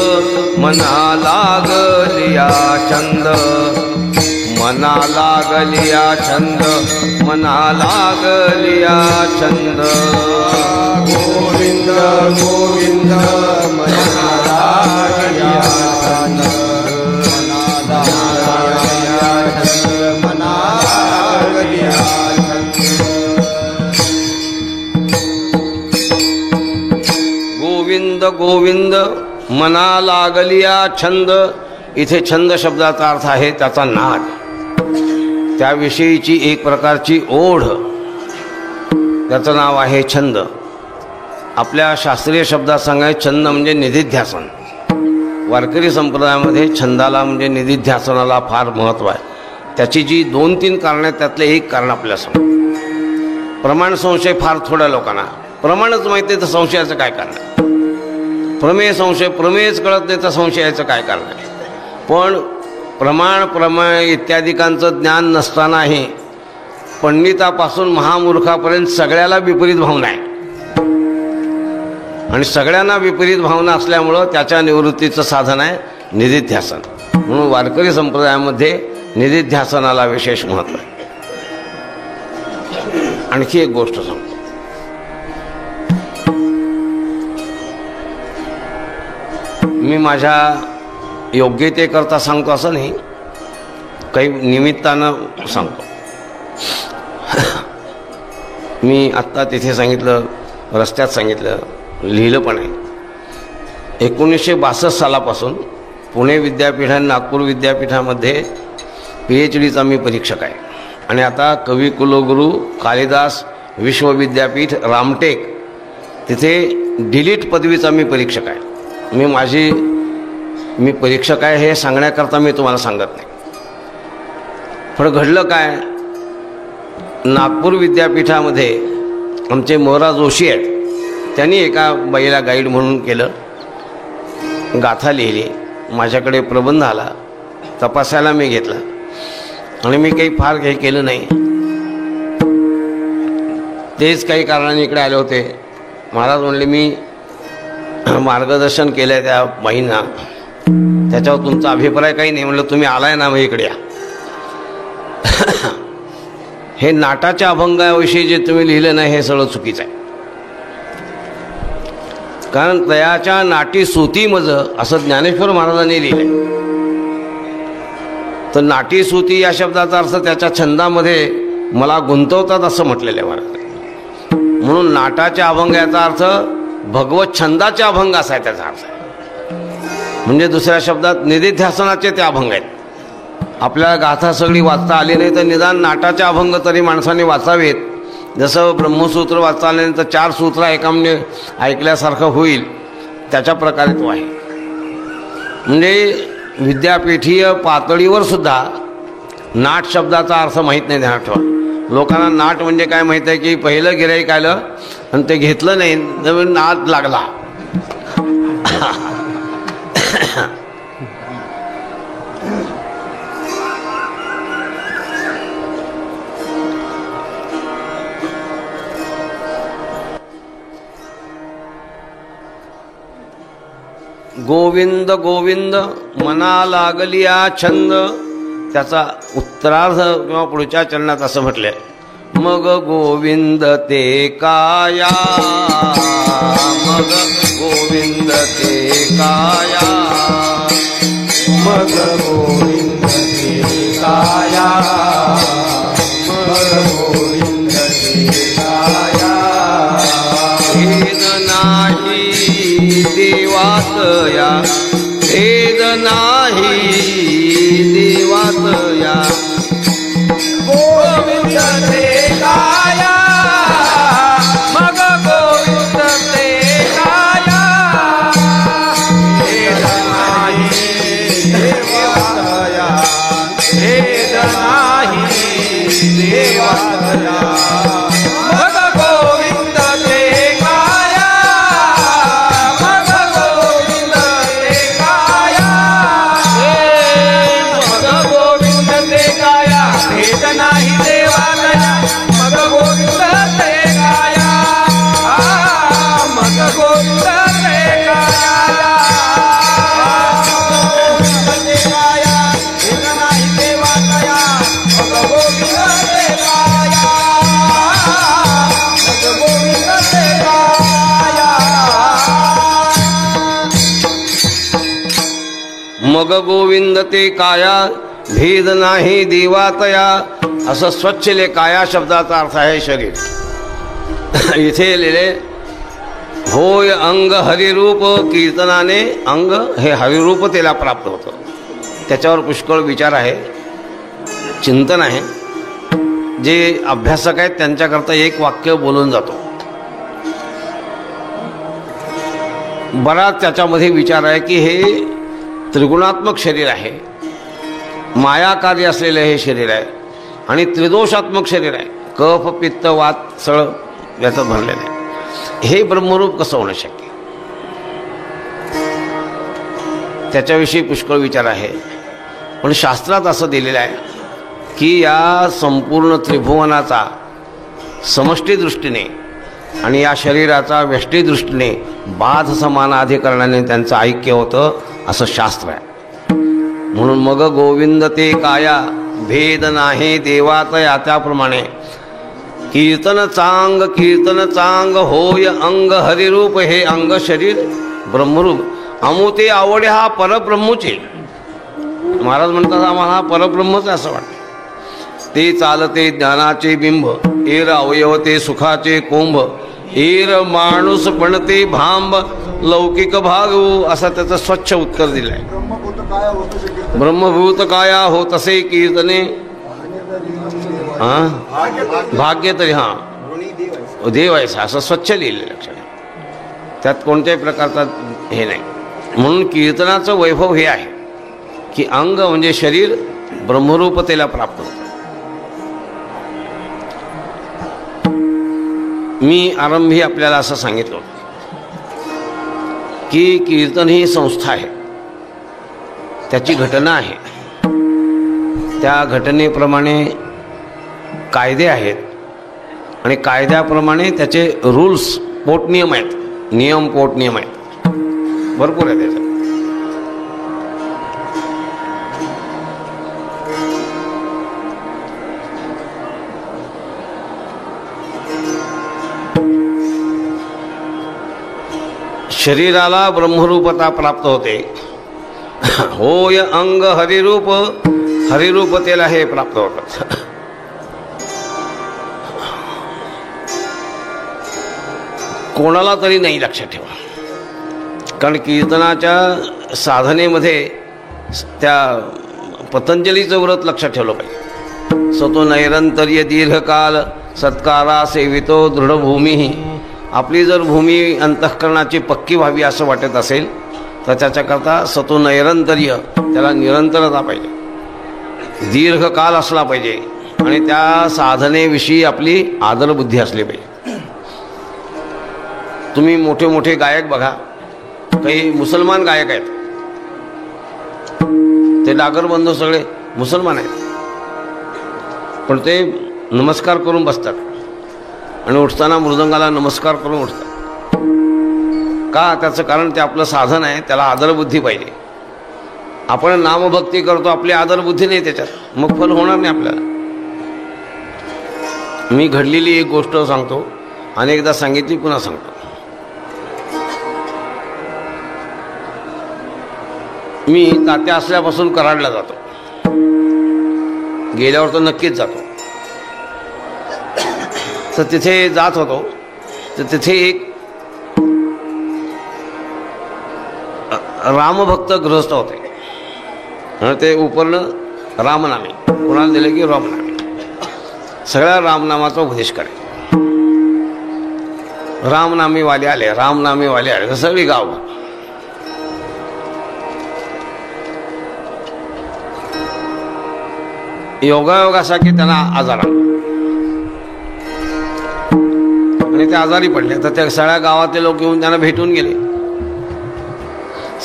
मना लागलिया छंद, मना लागलिया छंद, मना लागलिया छंद. गोविंद गोविंद मना लागलिया छंद, मना लागलिया छंद, मना लागलिया छंद. गोविंद गोविंद मना लागलिया छंद. इथे छंद शब्दाचा अर्थ आहे त्याचा नाद, त्याविषयीची एक प्रकारची ओढ, त्याचं नाव आहे छंद. आपल्या शास्त्रीय शब्दात सांगायचं छंद म्हणजे निधिध्यासन. वारकरी संप्रदायामध्ये छंदाला म्हणजे निधिध्यासनाला फार महत्त्व आहे. त्याची जी 2-3 कारणं आहेत त्यातले एक कारण आपल्या समोर. प्रमाण संशय फार थोड्या लोकांना, प्रमाणच माहिती आहे तर संशयाचं काय कारण आहे. प्रमेय संशय, प्रमेयच कळत नाही तर संशयाचं काय कारण आहे. पण प्रमेय इत्यादिकांचं ज्ञान नसतानाही पंडितापासून महामूर्खापर्यंत सगळ्याला विपरीत भावना आहे आणि सगळ्यांना विपरीत भावना असल्यामुळं त्याच्या निवृत्तीचं साधन आहे निधिध्यासन. म्हणून वारकरी संप्रदायामध्ये निधिध्यासनाला विशेष महत्त्व आहे. आणखी एक गोष्ट सांगतो. मी माझ्या योग्यतेकरता सांगतो असं नाही, काही निमित्तानं सांगतो. मी आत्ता तिथे सांगितलं, रस्त्यात सांगितलं, लिहिलं पण आहे. 1962 सालापासून पुणे विद्यापीठ आणि नागपूर विद्यापीठामध्ये PhDचा मी परीक्षक आहे आणि आता कवी कुलगुरू कालिदास विश्वविद्यापीठ रामटेक तिथे डिलीट पदवीचा मी परीक्षक आहे. मी परीक्षक आहे हे सांगण्याकरता मी तुम्हाला सांगत नाही. पण घडलं काय, नागपूर विद्यापीठामध्ये आमचे मोरा जोशी आहेत, त्यांनी एका बाईला गाईड म्हणून केलं, गाथा लिहिली, माझ्याकडे प्रबंध आला, तपासायला मी घेतला आणि मी फार काही केलं नाही. तेच काही कारणाने इकडे आले होते. महाराज म्हणले मी मार्गदर्शन केलं त्या बाईंना, त्याच्यावर तुमचा अभिप्राय काही नाही. म्हणलं तुम्ही आलाय ना, मग इकडे या. हे नाटाच्या अभंगाविषयी जे तुम्ही लिहिलं नाही हे सगळं चुकीचं आहे. कारण तयाच्या नाटी सूती मज असं ज्ञानेश्वर महाराजांनी लिहिलंय. तर नाटी सूती या शब्दाचा अर्थ त्याच्या छंदामध्ये मला गुंतवतात असं म्हटलेलं आहे महाराज. म्हणून नाटाच्या अभंग याचा अर्थ भगवत छंदाचे अभंग असा आहे त्याचा अर्थ. म्हणजे दुसऱ्या शब्दात निधिध्यासनाचे ते अभंग आहेत. आपल्याला गाथा सगळी वाचता आली नाही तर निदान नाटाचे अभंग तरी माणसाने वाचावेत. जसं ब्रह्मसूत्र वाचता आले नाही तर 4 सूत्र एकामध्ये ऐकल्यासारखं होईल, त्याच्या प्रकारे तो आहे. म्हणजे विद्यापीठीय पातळीवर सुद्धा नाट शब्दाचा अर्थ माहीत नाही. ध्यानात ठेवा. लोकांना नाट म्हणजे काय माहीत आहे की पहिलं गिऱ्हाईक आलं आणि ते घेतलं नाही, नवीन नाट लागला. गोविंद गोविंद मना लागलिया छंद, त्याचा उत्तरार्ध किंवा पुढच्या चरणात असं म्हटलंय, मग गोविंद ते काया, मग गोविंद ते काया, मग गोविंद ते काया, मग गोविंद ते काया. भेद नाही देवात या, भेद नाही देवात या, गोविंद ते काया, मग गोविंद ते काया. भेद नाही देवात या, भेद नाही देवात या, मग गोविंद ते काया, मग गोविंद ते काया. मग गोविंद ते काया, भेद नाही देवात या, मग गोविंद ते काया, मग गोविंद ते काया. गोविंद ते काया, भेद नाही देवात या, मग गोविंद ते काया, मग गोविंद ते काया. मग गोविंद ते काया, भेद नाही देवातया. असं स्वच्छले काया शब्दाचा अर्थ आहे शरीर. इथे लिहिले होय अंग हरिरूप, कीर्तनाने अंग हे हरिरूपतेला प्राप्त होतं. त्याच्यावर पुष्कळ विचार आहे, चिंतन आहे. जे अभ्यासक आहेत त्यांच्याकरता एक वाक्य बोलून जातो. बराच त्याच्यामध्ये विचार आहे की हे त्रिगुणात्मक शरीर आहे, मायाकार्य असलेलं हे शरीर आहे आणि त्रिदोषात्मक शरीर आहे. कफ पित्त वात सगळं याचं भरलेलं आहे. हे ब्रह्मरूप कसं होणं शक्य, त्याच्याविषयी पुष्कळ विचार आहे. पण शास्त्रात असं दिलेलं आहे की या संपूर्ण त्रिभुवनाचा समष्टी दृष्टीने आणि या शरीराचा व्यष्टी दृष्टीने बाध समानाधिकरणाने त्यांचं ऐक्य होतं असं शास्त्र आहे. म्हणून मग गोविंद ते काया, भेद नाही देवात या. त्याप्रमाणे कीर्तन चांग, कीर्तन चांग होय अंग हरिरूप. हे अंग शरीर ब्रह्मरूप. अमुते आवडे हा परब्रह्मचे. महाराज म्हणतात आम्हाला हा परब्रह्मच असं वाटतं. ते चालते ज्ञानाचे बिंब, एर अवयव ते सुखाचे कोंब, एर माणूस पणते भांब, लौकिक भाग असं त्याचं स्वच्छ उत्तर दिलं आहे. ब्रह्मभूत काया हो तसे कीर्तने, हां भाग्य तरी हां देव आहे असं स्वच्छ लिहिलं. लक्षात त्यात कोणत्याही प्रकारचा हे नाही. म्हणून कीर्तनाचं वैभव हे आहे की अंग म्हणजे शरीर ब्रह्मरूपतेला प्राप्त होतं. मी आरंभी आपल्याला असं सांगितलं की कीर्तन ही संस्था आहे, त्याची घटना आहे. त्या घटनेप्रमाणे कायदे आहेत आणि कायद्याप्रमाणे त्याचे रूल्स पोटनियम आहेत, नियम पोटनियम आहेत. भरपूर आहे त्याच्यात. शरीराला ब्रह्मरूपता प्राप्त होते. होय अंग हरिरूप, हरिरूपतेला हे प्राप्त होतात. कोणाला तरी नाही लक्षात ठेवा, कारण कीर्तनाच्या साधनेमध्ये त्या पतंजलीचं व्रत लक्षात ठेवलं पाहिजे. सतो नैरंतर्य दीर्घकाल सत्कारा सेवितो दृढभूमी. आपली जर भूमी अंतःकरणाची पक्की व्हावी असं वाटत असेल तर त्याच्याकरता सतो नैरंतर्य, त्याला निरंतरता पाहिजे, दीर्घकाल असला पाहिजे आणि त्या साधनेविषयी आपली आदरबुद्धी असली पाहिजे. तुम्ही मोठे मोठे गायक बघा, काही मुसलमान गायक आहेत, ते डागर बंधू सगळे मुसलमान आहेत, पण ते नमस्कार करून बसतात आणि उठताना मृदंगाला नमस्कार करून उठतात. का? त्याचं कारण ते आपलं साधन आहे, त्याला आदरबुद्धी पाहिजे. आपण नामभक्ती करतो, आपली आदरबुद्धी नाही त्याच्यात, मग फल होणार नाही आपल्याला. मी घडलेली एक गोष्ट सांगतो, अनेकदा सांगितली, पुन्हा सांगतो. मी तात्या असल्यापासून कराडला जातो, गेल्यावर तर नक्कीच जातो. तर तिथे जात होतो, तर तिथे एक रामभक्त गृहस्थ होते आणि ते उपर्ण रामनामी, कोणाला दिले की रामनामी, सगळ्या रामनामाचा उपदेश करे. रामनामीवाले आले, रामनामीवाले आले, तर सगळी गाव. योगायोगासाठी त्यांना आजार आला आणि ते आजारी पडले. तर त्या सगळ्या गावातले लोक येऊन त्यांना भेटून गेले,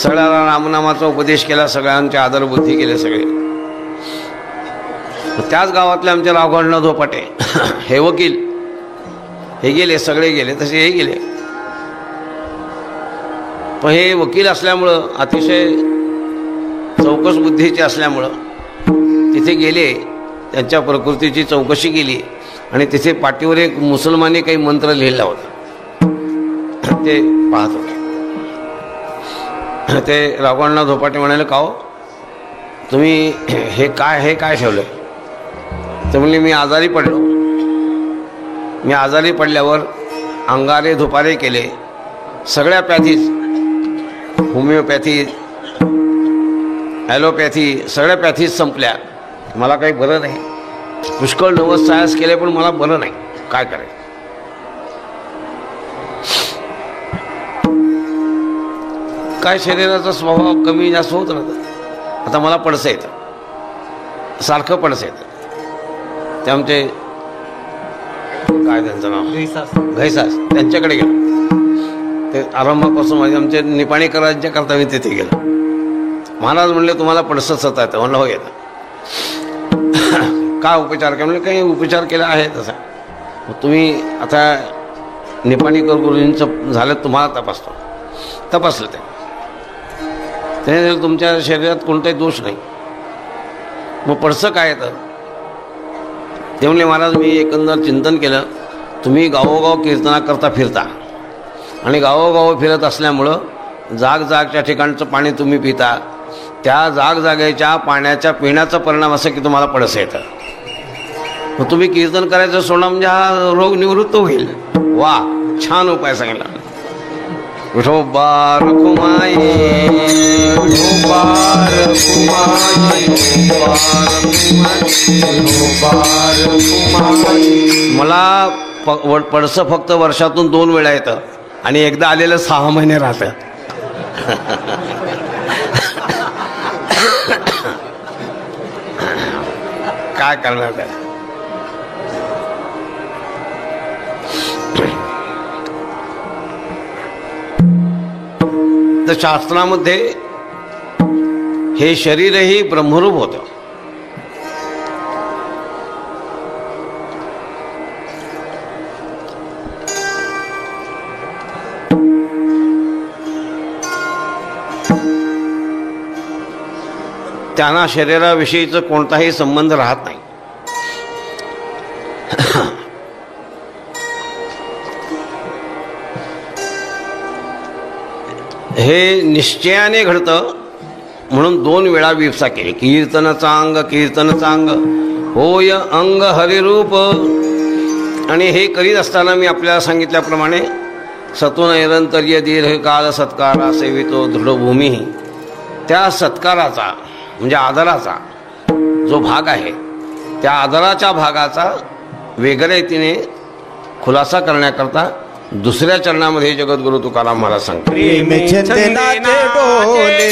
सगळ्याला रामनामाचा उपदेश केला, सगळ्यांची आदरबुद्धी केली सगळे. त्याच गावातले आमचे रावगणनाथ धोपाटे हे वकील, हे गेले, सगळे गेले, तसे हे गेले. पण हे वकील असल्यामुळं, अतिशय चौकस बुद्धीचे असल्यामुळं तिथे गेले, त्यांच्या प्रकृतीची चौकशी केली आणि तिथे पाठीवर एक मुसलमानी काही मंत्र लिहिला होता, ते पाहत होते. ते रावगणनाथ धोपाटे म्हणाले, का हो तुम्ही हे काय ठेवलं? ते म्हणले, मी आजारी पडलो, मी आजारी पडल्यावर अंगारे धुपारे केले, सगळ्या पॅथीज, होमिओपॅथी, ॲलोपॅथी, सगळ्या पॅथीज संपल्या, मला काही बरं नाही. पुष्कळ नवस सायस केले पण मला बरं नाही, काय करायचं? काय शरीराचा स्वभाव कमी जास्त होत राहतं. आता मला पडसं येतं, सारखं पडसं येतं. ते आमचे काय त्यांचं नाव घैसास, त्यांच्याकडे गेलो. ते आरंभापासून माझे आमचे निपाणीकरांच्या करता मी तिथे गेलो. महाराज म्हणले, तुम्हाला पडसं सता येतं? म्हणलं, हो येतं. काय उपचार केला? म्हणजे काही उपचार केला आहे तसा. तुम्ही आता निपाणीकर गुरुजींचं झालं, तुम्हाला तपासतो. तपासलं त्याने तुमच्या शरीरात कोणताही दोष नाही. मग पडसं काय येतं? ते म्हणले, महाराज मी एकंदर चिंतन केलं, तुम्ही गावोगाव कीर्तनाकरता फिरता आणि गावोगाव फिरत असल्यामुळं जागच्या ठिकाणचं पाणी तुम्ही पिता, त्या जागेच्या पाण्याच्या पिण्याचा परिणाम असं की तुम्हाला पडसं येतं. मग तुम्ही कीर्तन करायचं सोडा म्हणजे हा रोग निवृत्त होईल. वा, छान उपाय सांगितला. विठोबा रखुमाई, मला पडसं फक्त वर्षातून 2 वेळा येतं आणि एकदा आलेलं 6 महिने राहतं. काय करणार त्याला? तर शास्त्रामध्ये हे शरीरही ब्रह्मरूप होतं. त्यांना शरीराविषयीचा कोणताही संबंध राहत नाही. हे निश्चयाने घडतं म्हणून 2 वेळा विपसा केली. कीर्तन चांग कीर्तन चांग होय अंग हरिरूप. आणि हे करीत असताना मी आपल्याला सांगितल्याप्रमाणे सतुनैरंतर्य दीर्घकाळ सत्कारा सेवितो दृढभूमी, त्या सत्काराचा म्हणजे आदराचा जो भाग आहे त्या आदराच्या भागाचा वेगळ्या रीतीने खुलासा करण्याकरता दुसऱ्या चरणामध्ये जगद्गुरु तुकाराम महाराज सांगतात. प्रेम चंदनाचे डोले,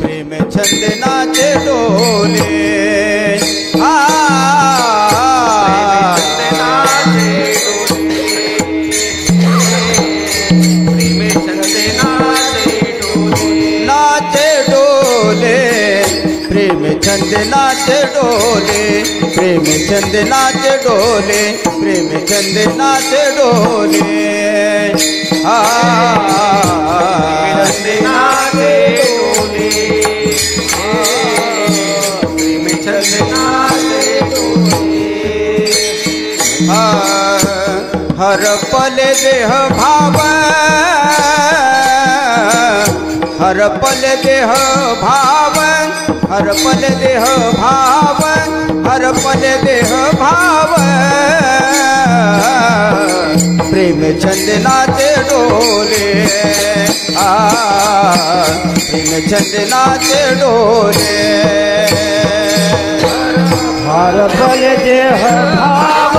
प्रेम चंदनाचे डोले, चंदनाचे डोले, प्रेम चंदनाचे डोले, प्रेम चंदनाचे डोले, चंदनाचे डोले, प्रेम चंदनाचे डोले, हर पल देह भाव, हर पल देह भाव, हर पल देह भाव, हर पल देह भाव, प्रेम चंदनाचे डोले, प्रेम चंदनाचे डोले, हर पल देह भाव,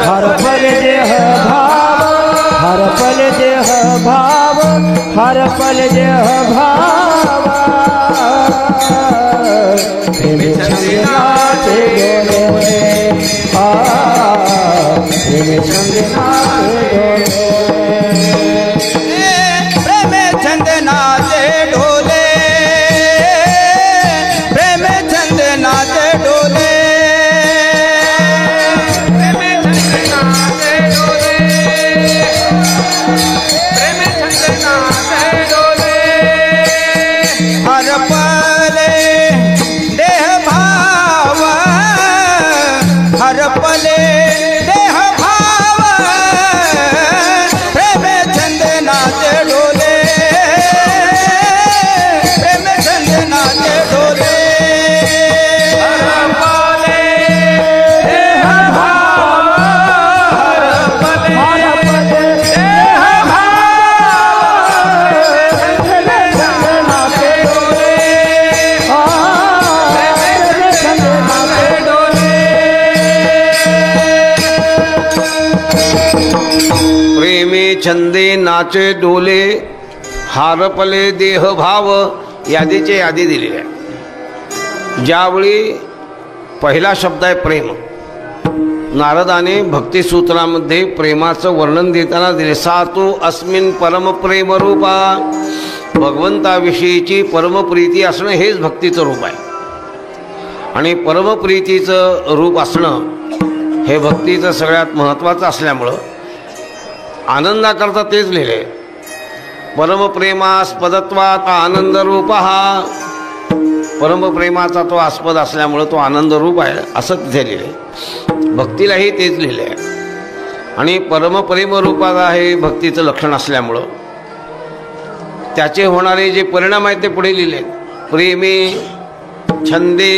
हर पल देह भाव, हर पल देह भाव, हर पल देह भाव, प्रेम चंदनाचे डोले, प्रेम चंदनाचे डोले, प्रेम चंदनाचे डोले, प्रेम चंदनाचे डोले, प्रेम चंदनाचे डोले, हर पले देह भाव, हर पले देह भाव, प्रेम चंदनाचे डोले, प्रेम चंदनाचे डोले, हर पले देह भाव, हर पले देह भाव, चंदनाचे डोले, चंदनाचे डोले, प्रेमे छंदे नाचे डोले हारपले देह भाव. यादीचे यादी दिलेली आहे. ज्यावेळी पहिला शब्द आहे प्रेम, नारदाने भक्तिसूत्रामध्ये प्रेमाचं वर्णन देताना दिले. सातो अस्मिन परमप्रेम रूपा, भगवंताविषयीची परमप्रीती असणं हेच भक्तीचं रूप आहे. आणि परमप्रीतीचं रूप असणं हे भक्तीचं सगळ्यात महत्त्वाचं असल्यामुळं आनंदाकरता तेच लिहिले. परमप्रेमास्पदत्वात आनंद रूप, हा परमप्रेमाचा तो आस्पद असल्यामुळं तो आनंद रूप आहे असं तिथे लिहिले. भक्तीलाही तेच लिहिले आहे. आणि परमप्रेम रूपाचा हे भक्तीचं लक्षण असल्यामुळं त्याचे होणारे जे परिणाम आहेत ते पुढे लिहिले. प्रेमे छंदे,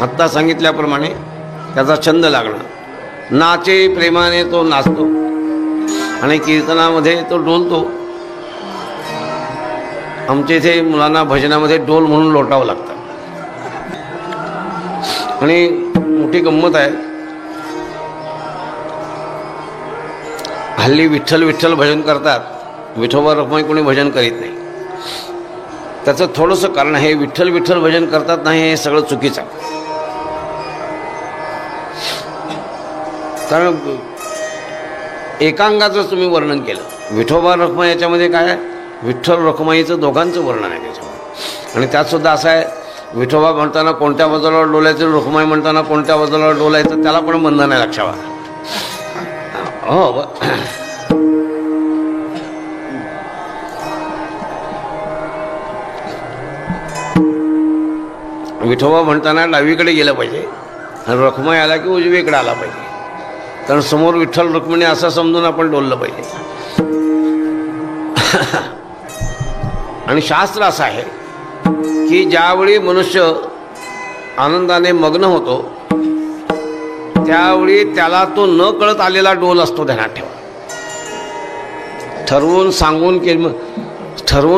आत्ता सांगितल्याप्रमाणे त्याचा छंद लागणं. नाचे, प्रेमाने तो नाचतो आणि कीर्तनामध्ये तो डोलतो. आमच्या इथे मुलांना भजनामध्ये डोल म्हणून लोटावं लागतं. आणि मोठी गंमत आहे, हल्ली विठ्ठल विठ्ठल भजन करतात, विठोबा रखुमाई कोणी भजन करीत नाही. त्याचं थोडंसं कारण आहे, विठ्ठल विठ्ठल भजन करतात नाही हे सगळं चुकीचं आहे. कारण एकांगाचं तुम्ही वर्णन केलं. विठोबा रखुमाई याच्यामध्ये काय आहे, विठ्ठल रखुमाईचं दोघांचं वर्णन आहे त्याच्यामध्ये. आणि त्यातसुद्धा असं आहे, विठोबा म्हणताना कोणत्या बाजूला डोलायचं, रखुमाई म्हणताना कोणत्या बाजूला डोलायचं, त्याला पण बंधन आहे लक्षात. हो, विठोबा म्हणताना डावीकडे गेलं पाहिजे आणि रखुमाई आला की उजवीकडे आला पाहिजे, कारण समोर विठ्ठल रुक्मिणी असं समजून आपण डोललं पाहिजे. आणि शास्त्र असं आहे की ज्यावेळी मनुष्य आनंदाने मग्न होतो त्यावेळी त्याला तो न कळत आलेला डोल असतो, ध्यानात ठेवा. ठरवून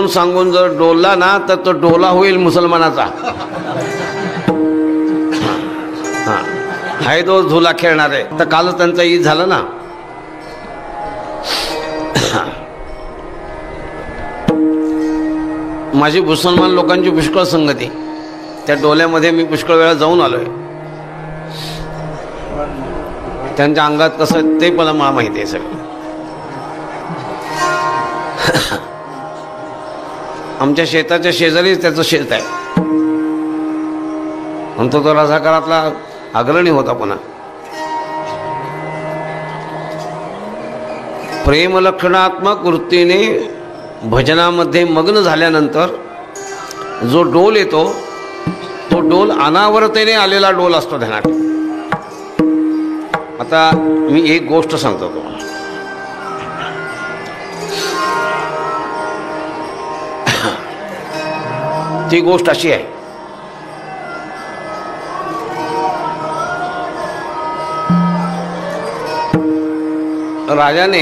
सांगून जर डोलला ना तर तो डोला होईल मुसलमानाचा. हाय तो झुला खेळणार आहे. तर कालच त्यांचा ईद झालं ना. माझी मुसलमान लोकांची पुष्कळ संगती, त्या डोल्यामध्ये मी पुष्कळ वेळा जाऊन आलोय. त्यांच्या अंगात कसं ते पण मला माहिती आहे सगळं. आमच्या शेताच्या शेजारीच त्याचं शेत आहे. म्हणतो तो रझाकारातला अग्रणी होता. पुन्हा प्रेमलक्षणात्मक वृत्तीने भजनामध्ये मग्न झाल्यानंतर जो डोल येतो तो डोल अनावरतेने आलेला डोल असतो, ध्यानात. आता मी एक गोष्ट सांगतो तुम्हाला. ती गोष्ट अशी आहे, राजाने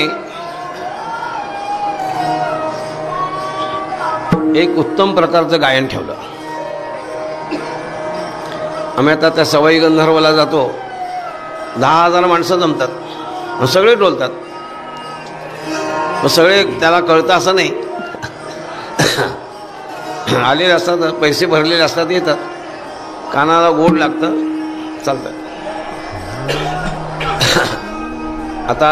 एक उत्तम प्रकारचं गायन ठेवलं. आम्ही आता त्या सवाई गंधर्वला जातो, 10,000 माणसं जमतात, सगळे डोलतात. सगळे त्याला कळतं असं नाही. आलेले असतात, पैसे भरलेले असतात, येतात, कानाला गोड लागतं, चालतं. आता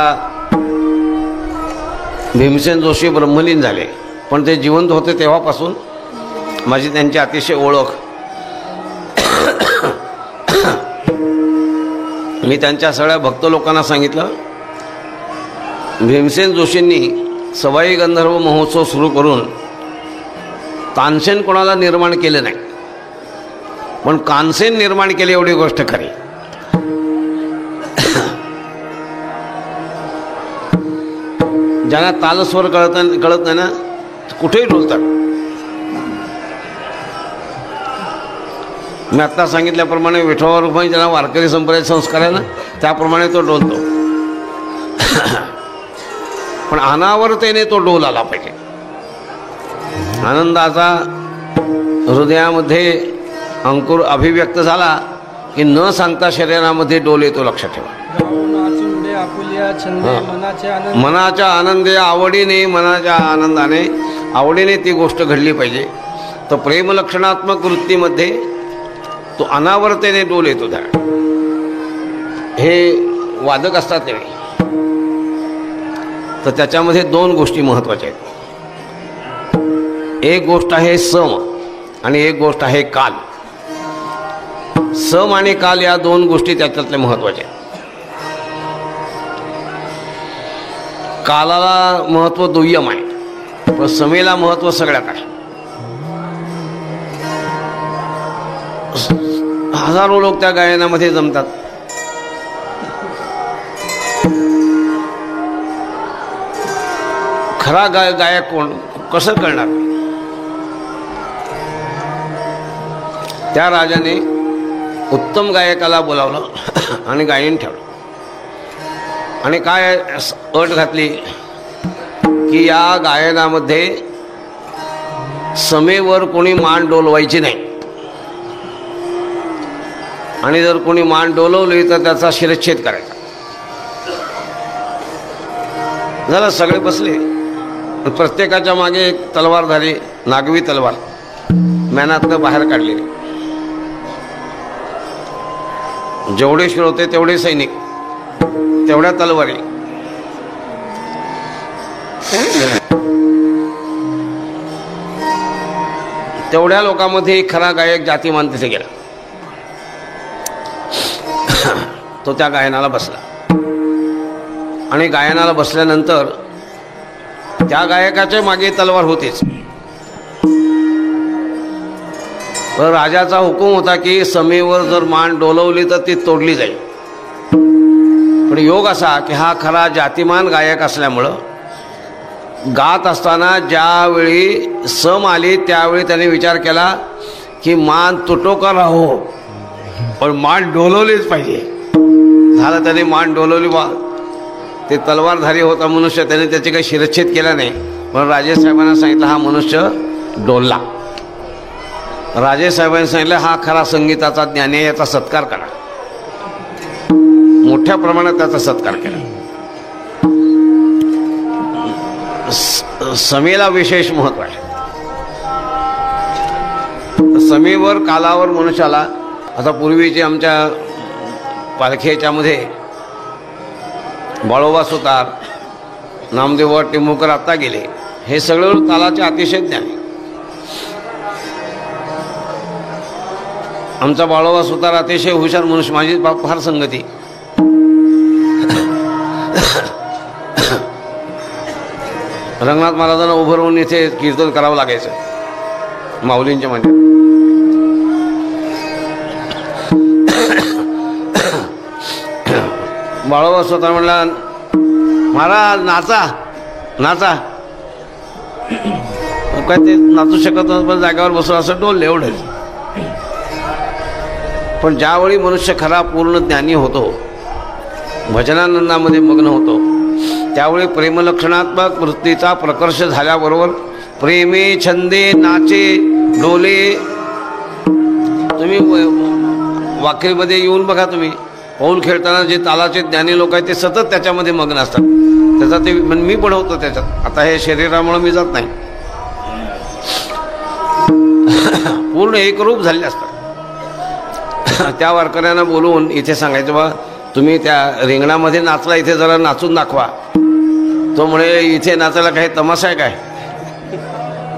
भीमसेन जोशी ब्रह्मलीन झाले, पण ते जिवंत होते तेव्हापासून माझी त्यांची अतिशय ओळख. मी त्यांच्या सगळ्या भक्त लोकांना सांगितलं, भीमसेन जोशींनी सवाई गंधर्व महोत्सव सुरू करून तानसेन कोणाला निर्माण केलं नाही, पण कानसेन निर्माण केले एवढी गोष्ट खरी. ज्यांना तालस्वर कळत नाही ना कुठेही डोलतात. मी आत्ता सांगितल्याप्रमाणे विठोबा रुक्माई ज्यांना वारकरी संप्रदाय संस्कार आहे ना त्याप्रमाणे तो डोलतो. पण अनावरतेने तो डोल आला पाहिजे. आनंदाचा हृदयामध्ये अंकुर अभिव्यक्त झाला की न सांगता शरीरामध्ये डोल येतो, लक्षात ठेवा. मनाच्या आनंदे आवडीने, मनाच्या आनंदाने आवडीने ती गोष्ट घडली पाहिजे. तर प्रेमलक्षणात्मक वृत्तीमध्ये तो अनावरतेने डोल येतो. त्या हे वादक असतात त्यावेळी, तर त्याच्यामध्ये 2 गोष्टी महत्त्वाच्या आहेत. एक गोष्ट आहे सम आणि एक गोष्ट आहे काल. सम आणि काल या 2 गोष्टी त्याच्यातल्या महत्त्वाच्या आहेत. कालाला महत्त्व दुय्यम आहे, पण समेला महत्त्व सगळ्यात आहे. हजारो लोक त्या गायनामध्ये जमतात. खरा गायक कोण कसं कळणार. त्या राजाने उत्तम गायकाला बोलावलं आणि गायन ठेवलं. आणि काय अट घातली की या गायनामध्ये समेवर कोणी मान डोलवायची नाही, आणि जर कोणी मान डोलवली तर त्याचा शिरच्छेद करायचा. झालं, सगळे बसले. प्रत्येकाच्या मागे एक तलवारधारी, नागवी तलवार मॅनातनं बाहेर काढलेली. जेवढे श्रोते तेवढे सैनिक, तेवढ्या तलवारी. तेवढ्या लोकांमध्ये एक खरा गायक जातीमान तिथे गेला. तो त्या गायनाला बसला. आणि गायनाला बसल्यानंतर त्या गायकाच्या मागे तलवार होतीच. तर राजाचा हुकूम होता की समेवर जर मान डोलवली तर ती तोडली जाईल. पण योग असा की हा खरा जातिमान गायक असल्यामुळं गात असताना ज्यावेळी सम आली त्यावेळी त्याने विचार केला की मान तुटो का राहो, पण मान डोलवलीच पाहिजे. झालं, त्याने मान डोलवली. बा ते तलवारधारी होता मनुष्य, त्याने त्याची काही शिरच्छेद केला नाही. पण राजेसाहेबांना सांगितलं हा मनुष्य डोलला. राजेसाहेबांनी सांगितलं हा खरा संगीताचा ज्ञानी, याचा सत्कार करा. मोठ्या प्रमाणात त्याचा सत्कार केला. समेला विशेष महत्व आहे. समेवर कालावर मनुष्याला, आता पूर्वीचे आमच्या पालखीच्यामध्ये बाळोबा सुतार, नामदेव टिंबूकर आत्ता गेले, हे सगळं तालाचे अतिशय ज्ञान. आमचा बाळोबा सुतार अतिशय हुशार मनुष्य, माझी फार संगती. रंगनाथ महाराजांना उभं राहून इथे कीर्तन करावं लागायचं माऊलींच्या मंदिरात. बाळोबा स्वतः म्हणला महाराज नाचा नाचा. काय ते नाचू शकत नव्हतं, पण जागेवर बसून असं डोलले एवढंच. पण ज्यावेळी मनुष्य खरा पूर्ण ज्ञानी होतो, भजनानंदामध्ये मग्न होतो, त्यावेळी प्रेमलक्षणात्मक वृत्तीचा प्रकर्ष झाल्याबरोबर प्रेमे छंदे नाचे डोले. तुम्ही वाकरीमध्ये येऊन बघा, तुम्ही पौल खेळताना जे तालाचे ज्ञानी लोक आहेत ते सतत त्याच्यामध्ये मग्न असतात. त्याचा ते मी पण होतो त्याच्यात. आता हे शरीरामुळे मी जात नाही, पूर्ण एकरूप झाले असतात. त्या वारकऱ्यांना बोलवून इथे सांगायचं बा तुम्ही त्या रिंगणामध्ये नाचला, इथे जरा नाचून दाखवा. तो म्हणे इथे नाचायला काही तमाशा आहे काय?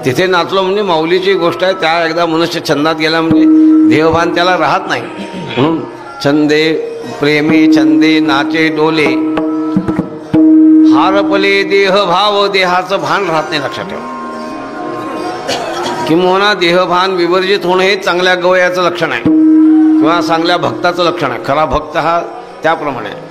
तिथे नाचलो म्हणजे माऊलीची गोष्ट आहे. त्या एकदा मनुष्य छंदात गेला म्हणजे देहभान त्याला राहत नाही. म्हणून छंदे प्रेमी छंदे नाचे डोले हारपले देह भाव, देहाचं भान राहत नाही, लक्षात ठेवा. किंवा देहभान विवर्जित होणं हे चांगल्या गवयाचं लक्षण आहे किंवा चांगल्या भक्ताचं लक्षण आहे. खरा भक्त हा त्याप्रमाणे आहे.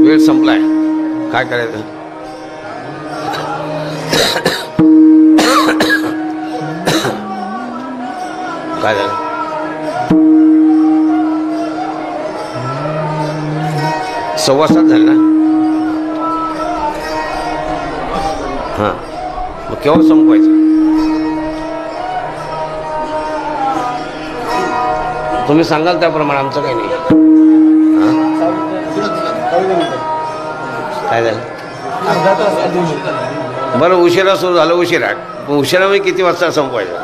वेळ संपलाय, काय करायचं? काय झालं? सव्वा सात झाले ना? हां, मग केव्हा संपवायचं? तुम्ही सांगाल त्याप्रमाणे, आमचं काही नाही. काय झालं? बरं, उशिरा सुरू झालं, उशिरा. उशिरा म्हणजे किती वाजता संपवायचं?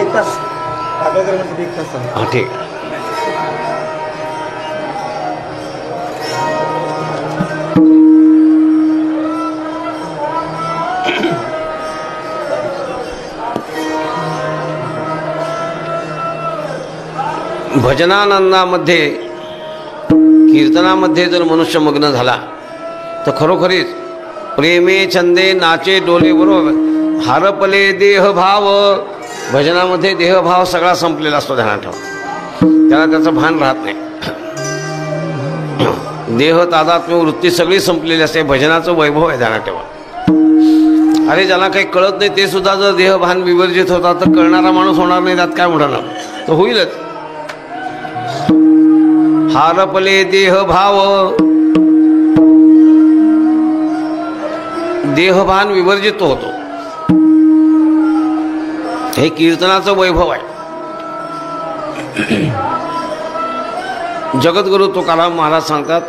1 तास. हां, ठीक. भजनानंदामध्ये कीर्तनामध्ये जर मनुष्य मग्न झाला तर खरोखरीच प्रेमे छंदे नाचे डोले, बरोबर, हारपले देहभाव. भजनामध्ये देहभाव सगळा संपलेला असतो, ध्यानात ठेवा. त्याला त्याचं भान राहत नाही. देह तादात्म्य वृत्ती सगळी संपलेली असते. भजनाचं वैभव आहे, ध्यानात ठेवा. अरे ज्याला काही कळत नाही ते सुद्धा जर देहभान विवर्जित होता तर कळणारा माणूस होणार नाही, त्यात काय म्हणणार तर होईलच. हारपले देहभाव, देहभान विवर्जित होतो. हे कीर्तनाचं वैभव आहे. जगद्गुरु तुकाराम महाराज सांगतात,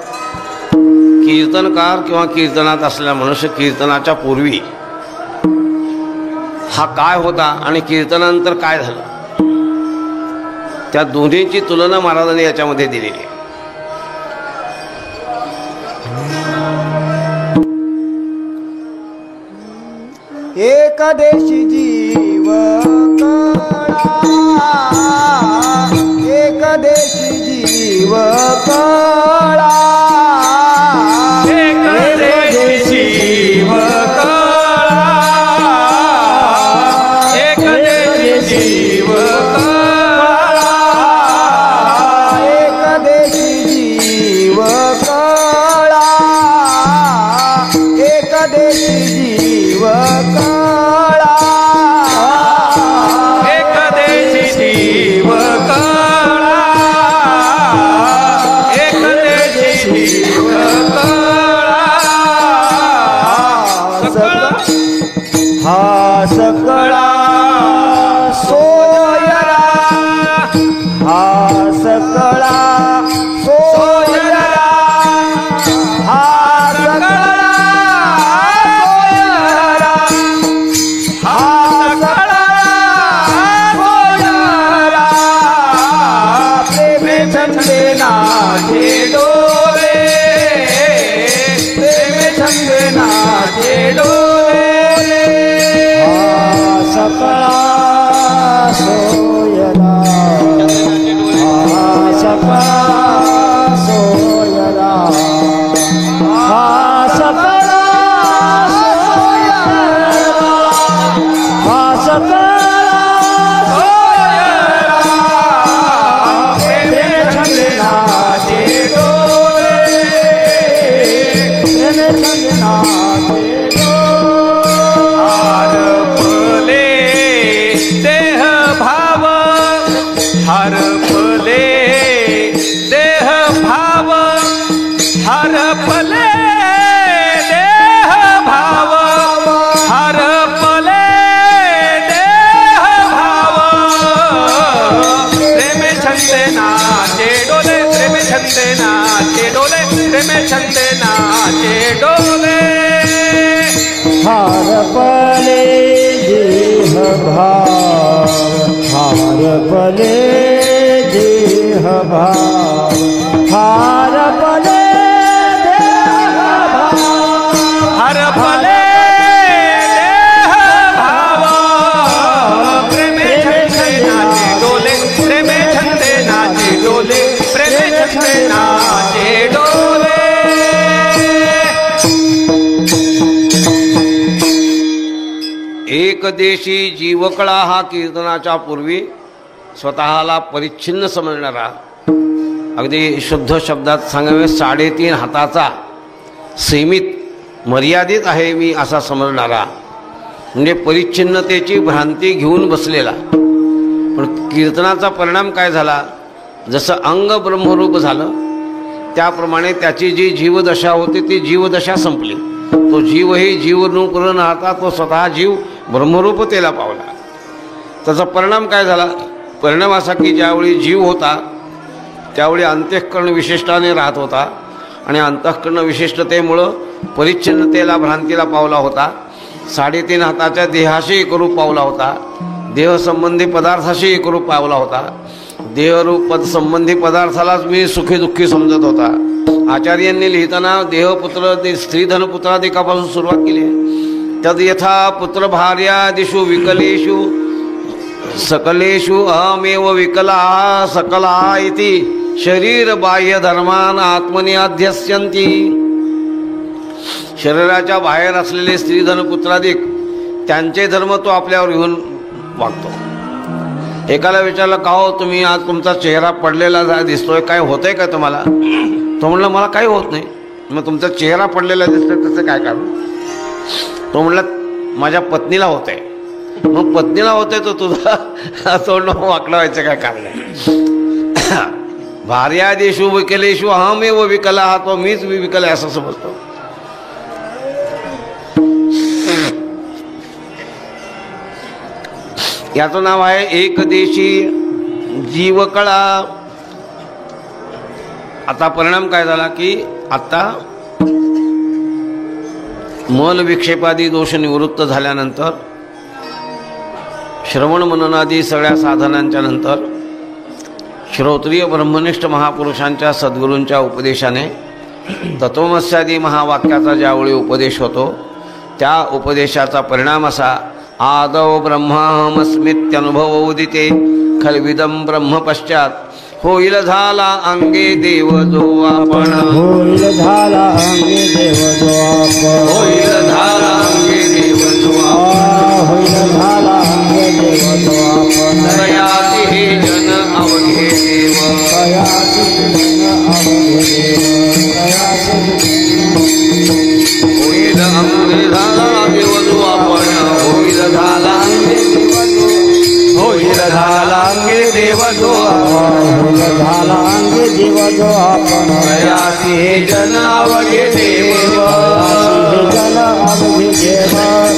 कीर्तनकार किंवा कीर्तनात असलेला मनुष्य कीर्तनाच्या पूर्वी हा काय होता आणि कीर्तनानंतर काय झालं, त्या दोन्हीची तुलना महाराजांनी याच्यामध्ये दिलेली आहे. एकादेशी जीव कळा नाचे डोले प्रेम छंद नाचे डोले सकळा सोयरा सकळा सोयरा सकळा सकळा छंदे नाचे डोले हार पले देह भाव हार पले देह भाव हार पले देह भाव हर पले देह भाव प्रेमे छंदे नाचे डोले प्रेमे छंदे नाचे डोले प्रेमे छंदे नाचे डोले एकदेशी जीवकळा हा कीर्तनाच्या पूर्वी स्वतःला परिच्छिन्न समजणारा, अगदी शुद्ध शब्दात सांगावे 3.5 हाताचा सीमित मर्यादित आहे मी असा समजणारा, म्हणजे परिच्छिन्नतेची भ्रांती घेऊन बसलेला. पण कीर्तनाचा परिणाम काय झाला? जसं अंग ब्रह्मरूप झालं त्याप्रमाणे त्याची जी जीवदशा होती ती जीवदशा संपली. तो जीवही जीवरूप न राहता तो स्वतः जीव ब्रह्मरूपतेला पावला. त्याचा परिणाम काय झाला? परिणाम असा की ज्यावेळी जीव होता त्यावेळी अंतःकरण विशिष्टाने राहत होता आणि अंतःकरण विशिष्टतेमुळं परिच्छिन्नतेला भ्रांतीला पावला होता. 3.5 हाताच्या देहाशी एकरूप पावला होता. देहसंबंधी पदार्थाशी एकरूप पावला होता. देहरूप संबंधी पदार्थालाच मी सुखी दुःखी समजत होता. आचार्यांनी लिहिताना देहपुत्र स्त्रीधनपुत्रादिकापासून सुरुवात केली आहे. तद यथा पुत्र भार्यादिषु विकलेषु सकलेषु अहमेव विकला सकला इति शरीर बाह्य धर्मान आत्मनि अध्यस्यन्ति. शरीराच्या बाहेर असलेले स्त्रीधनपुत्रादिक त्यांचे धर्म तो आपल्यावर घेऊन वागतो. एकाला विचारलं, का हो तुम्ही आज तुमचा चेहरा पडलेला दिसतोय, काय होतंय का तुम्हाला? तो म्हणला मला काही होत नाही. मग तुमचा चेहरा पडलेला दिसतोय त्याचं काय कारण? तो म्हणला माझ्या पत्नीला होतंय. मग पत्नीला होतंय तर तुझा तोंड वाकडं व्हायचं काय कारण आहे? भार्यादिषु विकलेषु अहमेव विकला, हा तो मीच विकल आहे असं समजतो. याचं नाव आहे एकदेशी जीवकळा. आता परिणाम काय झाला की आता मन विक्षेपादी दोष निवृत्त झाल्यानंतर श्रवण मननादी सगळ्या साधनांच्या नंतर श्रोत्रिय ब्रह्मनिष्ठ महापुरुषांच्या सद्गुरूंच्या उपदेशाने तत्वमस्यादी महावाक्याचा ज्यावेळी उपदेश होतो त्या उपदेशाचा परिणाम असा, आदौ ब्रह्माहमस्मित्यनुभव उदिते खलविदं ब्रह्म पश्चात होईल झाला अंगे देव जो आपण. होईल झाला अंगे देव जो आपण. होईल झाला अंगे देव जो आपण. होईल झाला अंगे देव जो आपण. तयासी हे जन अवघे देव. तयासी जन अवघे देव. तयासी होईल अंगे झाला देव जो आपण. होईल झाला अंगे देव जो. होईल झाला अंगे देव जो आपण. होईल झाला अंगे देव जो आपण. तयासी हे जन अवघे देव. तयासी हे जन अवघे देव.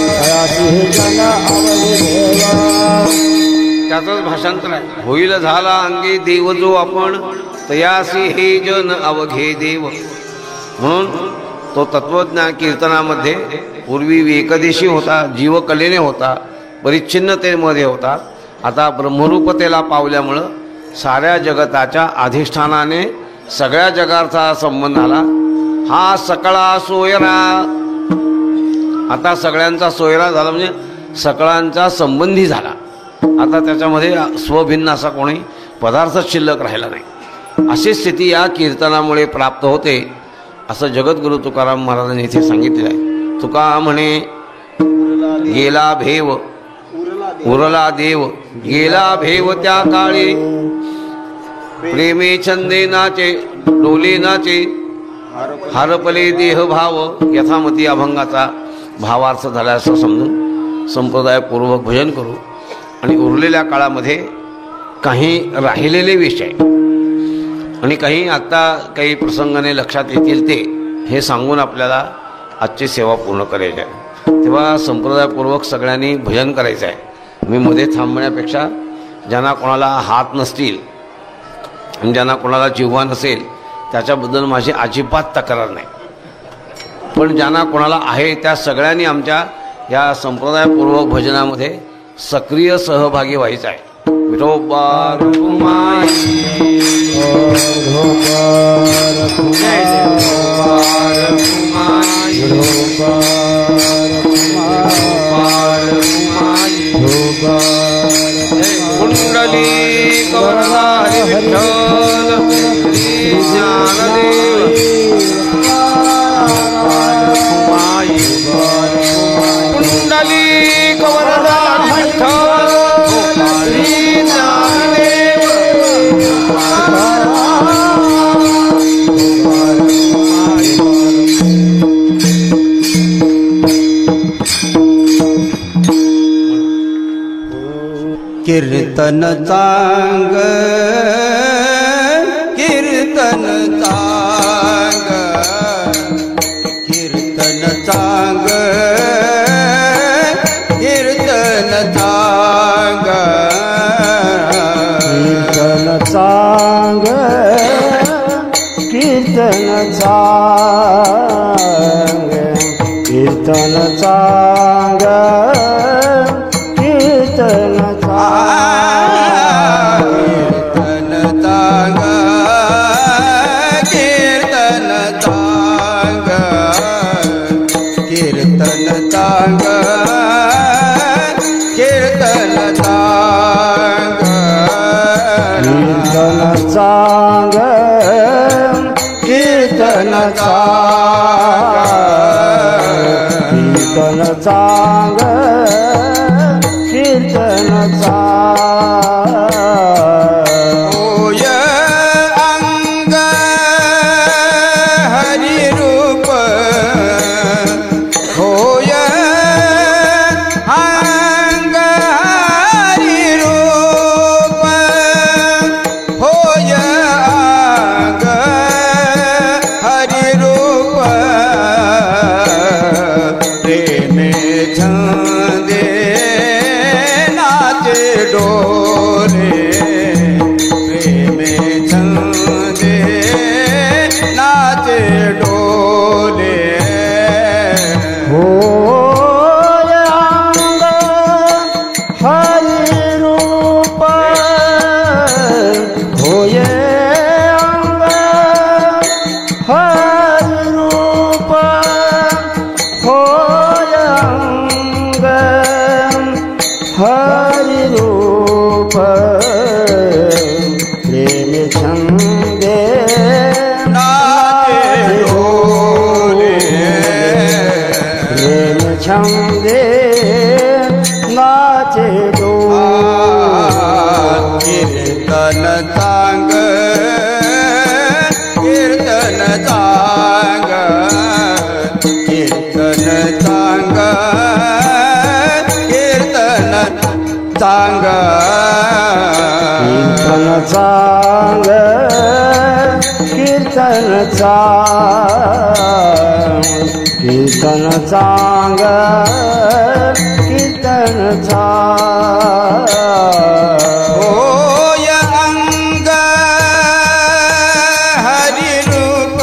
तयासी हे जन अवघे देव. त्याचंच भाषांतर आहे. होईल झाला अंगे देव जो आपण. तयासी हे जन अवघे देव. म्हणून तो तत्वज्ञान कीर्तनामध्ये पूर्वी एकदेशी होता, जीवकलेने होता, परिच्छिन्नतेमध्ये होता. आता ब्रह्मरूपतेला पावल्यामुळं साऱ्या जगताच्या अधिष्ठानाने सगळ्या जगाचा संबंध आला. हा सकळा सोयरा, आता सगळ्यांचा सोयरा झाला म्हणजे सकळांचा संबंधी झाला. आता त्याच्यामध्ये स्वभिन्न असा कोणी पदार्थच शिल्लक राहिला नाही. अशी स्थिती या कीर्तनामुळे प्राप्त होते असं जगद्गुरु तुकाराम महाराजांनी इथे सांगितलेलं आहे. तुका म्हणे गेला भेव उरला देव, गेला भेव त्या काळी, प्रेमे छंदे नाचे डोले नाचे, हरपले देह भाव. यथामती अभंगाचा भावार्थ झाला असं समजून संप्रदायपूर्वक भजन करू. आणि उरलेल्या काळामध्ये काही राहिलेले विषय आणि काही आत्ता काही प्रसंगाने लक्षात येतील ते हे सांगून आपल्याला आजची सेवा पूर्ण करायची आहे. तेव्हा संप्रदायपूर्वक सगळ्यांनी भजन करायचं आहे. मी मध्ये थांबण्यापेक्षा ज्यांना कोणाला हात नसतील आणि ज्यांना कोणाला जिव्हा नसेल त्याच्याबद्दल माझी अजिबात तक्रार नाही, पण ज्यांना कोणाला आहे त्या सगळ्यांनी आमच्या या संप्रदायपूर्वक भजनामध्ये सक्रिय सहभागी व्हायचं आहे. विठोबा रखुमाई, कुंडली कवरधारी विठ्ठल श्री ज्ञानदेव कुंडली कवरधारी विठ्ठल श्री ज्ञानदेव. कीर्तन चांग, कीर्तन चांग, कीर्तन चांग, कीर्तन चांग, कीर्तन चांग, कीर्तन चांग, कीर्तन चांग, कीर्तन चांग, कीर्तन चांग, कीर्तन चांग. होय अंग हरि रूप, होय अंग हरि रूप, होय अंग हरि रूप, प्रेमे छंदे नाचे डोले, प्रेमे छंदे नाचे डोले. होय अंग हरि रूप, होय अंग हरि रूप, होय अंग हरि रूप, प्रेम छंदे नाचे डोले, प्रेम छंदे नाचे डोले. कीर्तन चांग, कीर्तन चांग, कीर्तन चांग, कीर्तन चांग, कीर्तन चांग, कीर्तन चांग, कीर्तन चांग, कीर्तन चांग. होय अंग हरि रूप,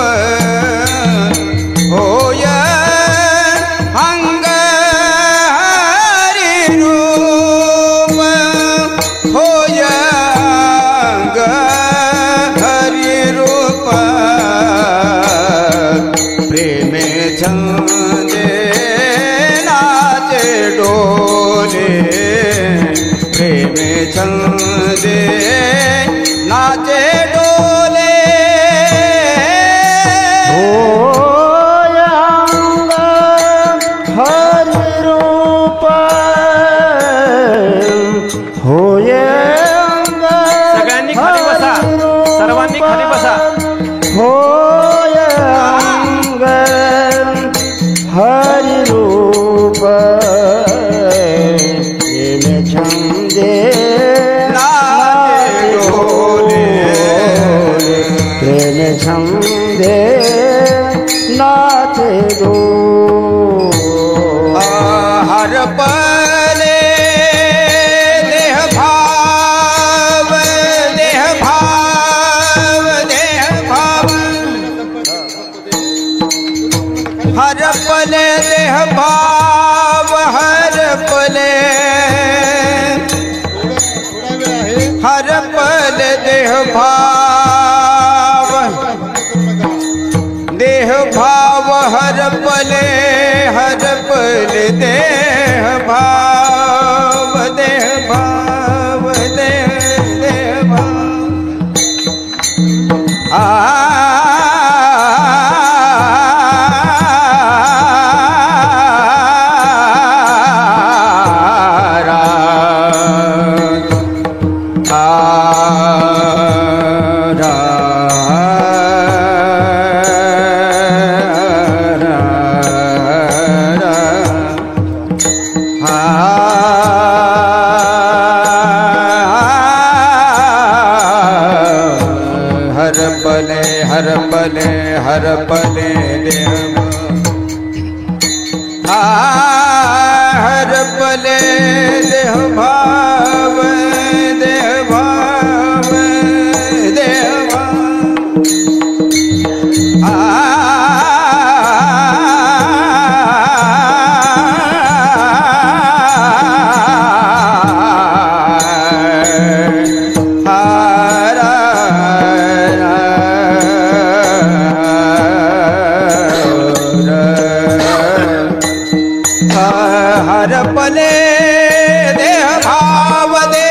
होय अंग हरि रूप, होय अंग हरि रूप, समझे नाथ दो हर पले देह भाव देह भाव देह भाव हर पले देह भाव हर पले देह भाव देह भाव हर पले देह भाव देह भाव देह भाव हर पले देह हर पले देह भाव देह भाव देह हर पले देह भाव हर पले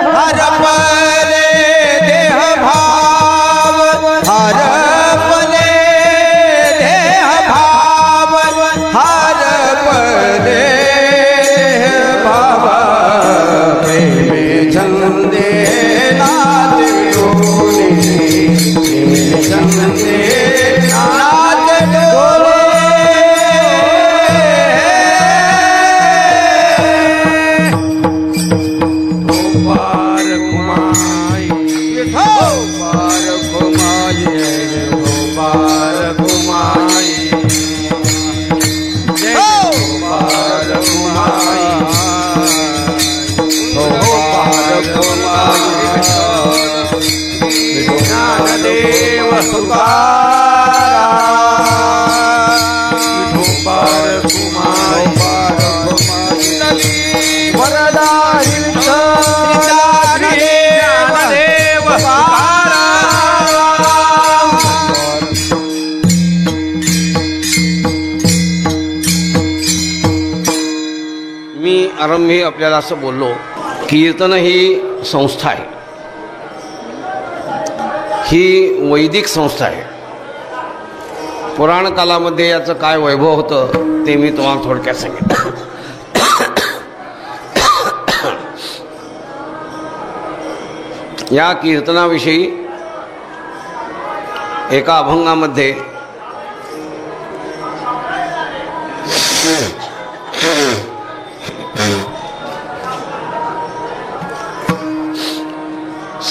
हर पले देह भाव हर पले देह भाव मी आरंभी आपल्याला असं बोललो, कीर्तन ही संस्था आहे, ही वैदिक संस्था आहे. पुराण कालामध्ये याचं काय वैभव होतं ते मी तुम्हाला थोडक्यात सांगितलं. या कीर्तनाविषयी एका अभंगामध्ये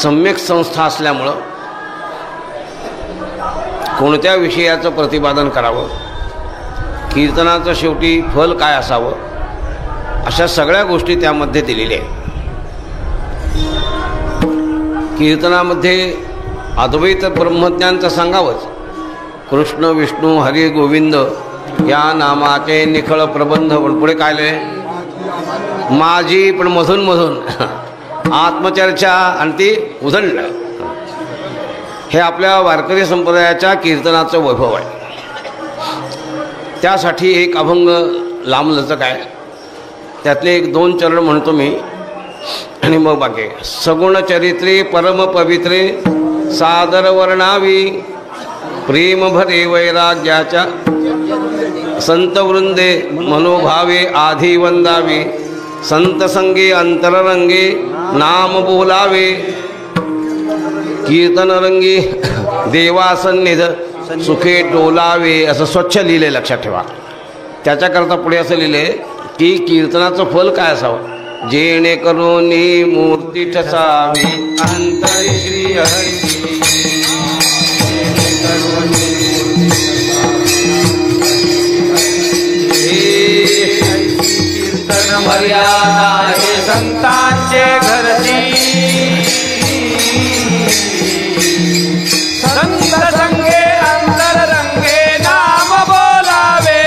सम्यक संस्था असल्यामुळं कोणत्या विषयाचं प्रतिपादन करावं, कीर्तनाचं शेवटी फल काय असावं अशा सगळ्या गोष्टी त्यामध्ये दिलेल्या आहेत. कीर्तनामध्ये अद्वैत ब्रह्मज्ञान तर सांगावंच. कृष्ण विष्णू हरी गोविंद या नामाचे निखळ प्रबंध. पण पुढे काय लिहिले? माझी, पण मधून मधून आत्मचर्चा आणि ती उदंड. हे आपल्या वारकरी संप्रदायाच्या कीर्तनाचं वैभव आहे. त्यासाठी एक अभंग लांबलचक आहे, त्यातले 1-2 चरण म्हणतो मी आणि मग बाकी. सगुण चरित्रे परम पवित्रे सादर वर्णावी, प्रेम भरे वैराग्याच्या संत वृंदे मनोभावे आधी वंदावी, संत संगे अंतररंगे नाम बोलावे, कीर्तन रंगी देवासन्निध सुखे डोलावे. असं स्वच्छ लिहिले, लक्षात ठेवा. त्याच्याकरता पुढे असं लिहिले की कीर्तनाचं फल काय असावं? जेणेकरून मूर्ती ठसावी अंतरी श्री हरी, कीर्तन मर्यादा हे संतांचे घरची, संत संगे अंतर रंगे नाम बोलावे,